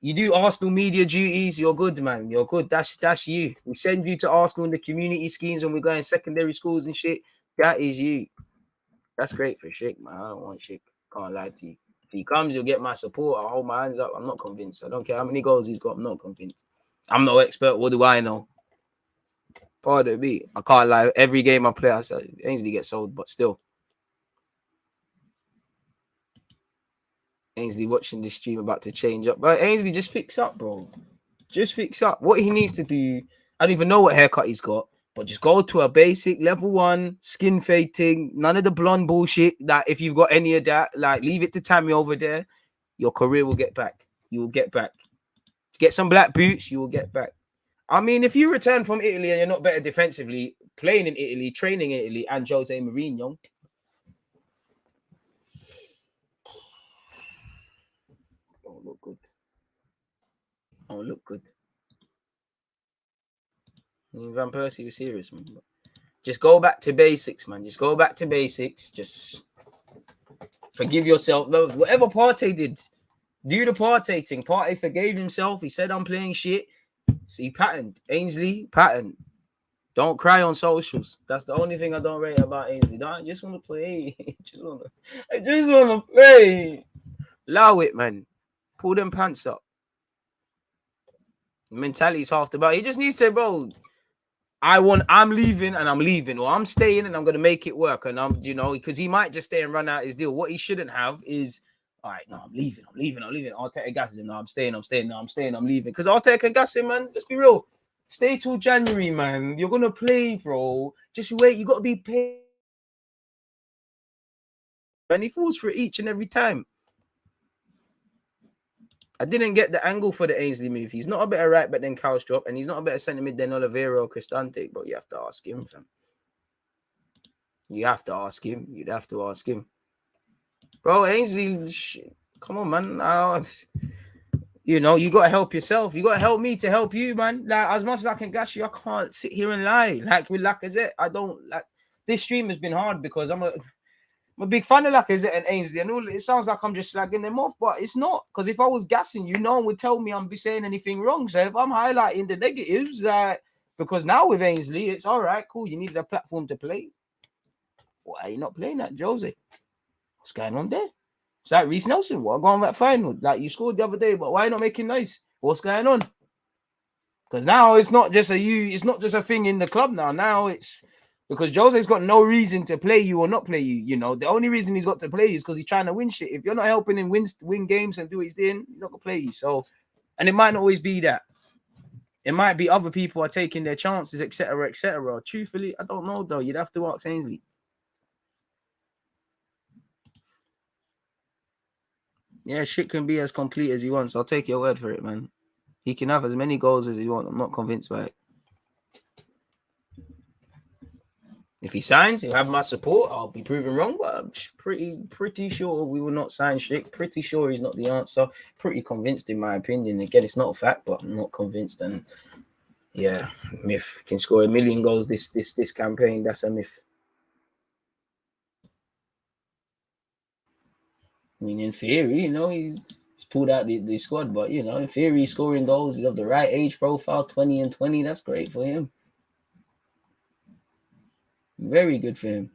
You do Arsenal media duties. You're good, man. You're good. That's you. We send you to Arsenal in the community schemes when we go in secondary schools and shit. That is you. That's great for Sheikh, man. I don't want Sheikh. Can't lie to you. If he comes, you'll get my support. I'll hold my hands up. I'm not convinced. I don't care how many goals he's got. I'm not convinced. I'm no expert. What do I know? Pardon me. I can't lie. Every game I play, I say Ainsley gets sold, but still. Ainsley watching this stream about to change up. But Ainsley, just fix up, bro. Just fix up. What he needs to do, I don't even know what haircut he's got, but just go to a basic level 1 skin fade thing. None of the blonde bullshit. That if you've got any of that, like leave it to Tammy over there. Your career will get back. You will get back. Get some black boots, you will get back. I mean, if you return from Italy and you're not better defensively, playing in Italy, training in Italy, and Jose Mourinho, don't look good. Don't look good. I mean, Van Persie was serious, man. Just go back to basics, man. Just go back to basics. Just forgive yourself. Whatever Partey did, do the Partey thing. Partey forgave himself. He said, I'm playing shit. See, patterned. Ainsley, patterned. Don't cry on socials. That's the only thing I don't rate about Ainsley. I just want to play. I just want to play. Allow it, man. Pull them pants up. Mentality's half the battle. He just needs to, bro. I'm leaving and I'm leaving, or I'm staying and I'm gonna make it work. And I'm, because he might just stay and run out his deal. What he shouldn't have is, all right, no, I'm leaving. Arteta gasses him. No, I'm staying. No, I'm staying. I'm leaving. Because Arteta can gas him, man. Let's be real. Stay till January, man. You're gonna play, bro. Just wait. You gotta be paid. And he falls for it each and every time. I didn't get the angle for the Ainsley move. He's not a better right back than Calstrop, and he's not a better centre mid than Oliveira or Cristante, but you have to ask him, fam. You have to ask him. You'd have to ask him. Bro, Ainsley, come on, man. You got to help yourself. You got to help me to help you, man. Like, as much as I can gas you, I can't sit here and lie. Like, with Lacazette, I don't, like, this stream has been hard because I'm a big fan of Lacazette and Ainsley, and all. It sounds like I'm just slagging them off, but it's not. Because if I was gassing you, no one would tell me I'm saying anything wrong. So if I'm highlighting the negatives, because now with Ainsley, it's all right, cool. You needed a platform to play. Why are you not playing that, Jose? What's going on there? It's like Reece Nelson. What going that final? Like you scored the other day, but why are you not making nice? What's going on? Because now it's not just it's not just a thing in the club now. Now it's because Jose's got no reason to play you or not play you. The only reason he's got to play you is because he's trying to win shit. If you're not helping him win games and do what he's doing, he's not gonna play you. So, and it might not always be that. It might be other people are taking their chances, etc., etc. Truthfully, I don't know though. You'd have to ask Ainsley. Yeah, shit can be as complete as he wants. I'll take your word for it, man. He can have as many goals as he wants. I'm not convinced by it. If he signs, he'll have my support. I'll be proven wrong, but I'm pretty sure we will not sign shit. Pretty sure he's not the answer. Pretty convinced, in my opinion. Again, it's not a fact, but I'm not convinced. And yeah, myth. Can score 1 million goals this campaign. That's a myth. I mean, in theory, he's pulled out the squad, but in theory, scoring goals, he's of the right age profile, 20 and 20. That's great for him. Very good for him.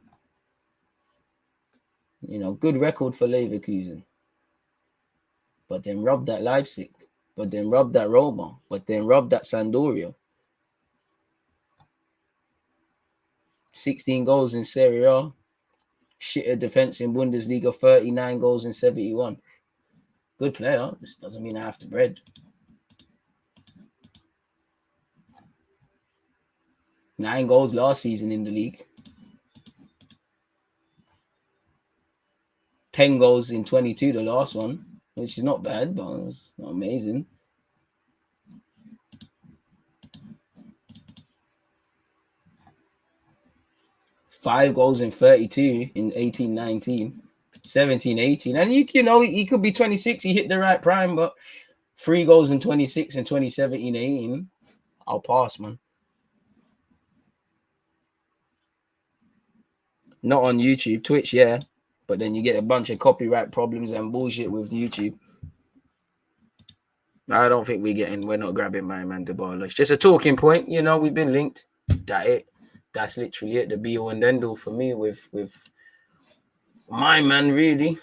Good record for Leverkusen. But then robbed that Leipzig. But then robbed that Roma. But then robbed that Sampdoria. 16 goals in Serie A. Shitter defense in Bundesliga, 39 goals in 71. Good player. This doesn't mean I have to bread. 9 goals last season in the league. 10 goals in 22, the last one, which is not bad, but it's not amazing. Five goals in 32 in 18-19, 17-18. And he could be 26. He hit the right prime, but 3 goals in 26 and 2017-18. I'll pass, man. Not on YouTube. Twitch, yeah. But then you get a bunch of copyright problems and bullshit with YouTube. I don't think we're not grabbing my man Dybala. It's just a talking point. We've been linked. That's literally it. The be-all and end-all for me with my man, really.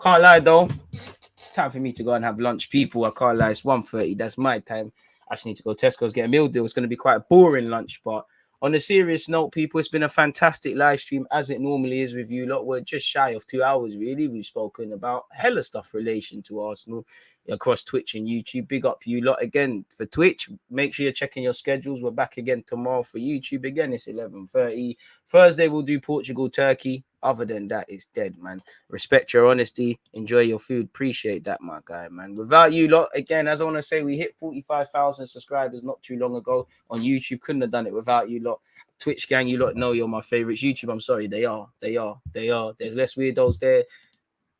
Can't lie, though. It's time for me to go and have lunch, people. I can't lie. It's 1:30. That's my time. I just need to go to Tesco's, get a meal deal. It's going to be quite a boring lunch, but on a serious note, people, it's been a fantastic live stream, as it normally is with you lot. We're just shy of 2 hours, really. We've spoken about hella stuff relation to Arsenal across Twitch and YouTube. Big up you lot again for Twitch. Make sure you're checking your schedules. We're back again tomorrow for YouTube. Again, it's 11:30. Thursday, we'll do Portugal, Turkey. Other than that, it's dead, man. Respect your honesty. Enjoy your food. Appreciate that, my guy, man. Without you lot, again, as I want to say, we hit 45,000 subscribers not too long ago on YouTube. Couldn't have done it without you lot. Twitch gang, you lot know you're my favorites. YouTube, I'm sorry, they are. There's less weirdos there.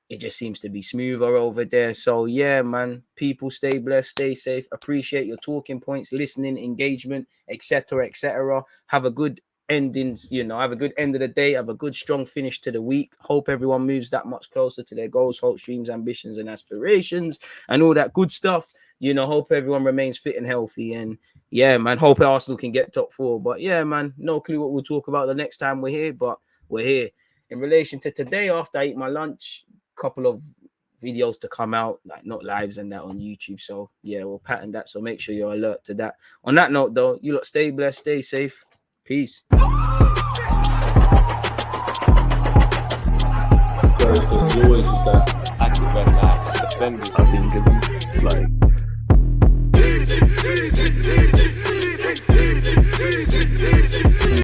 It just seems to be smoother over there. So, yeah, man, people stay blessed, stay safe. Appreciate your talking points, listening, engagement, etc., etc. Have a good endings, have a good end of the day, have a good strong finish to the week. Hope everyone moves that much closer to their goals, hopes, dreams, ambitions, and aspirations, and all that good stuff. Hope everyone remains fit and healthy. And yeah, man, hope Arsenal can get top 4. But yeah, man, no clue what we'll talk about the next time we're here, but we're here. In relation to today, after I eat my lunch, couple of videos to come out, like not lives and that on YouTube. So yeah, we'll pattern that. So make sure you're alert to that. On that note, though, you lot stay blessed, stay safe. Peace. So it's always just that active and that defending.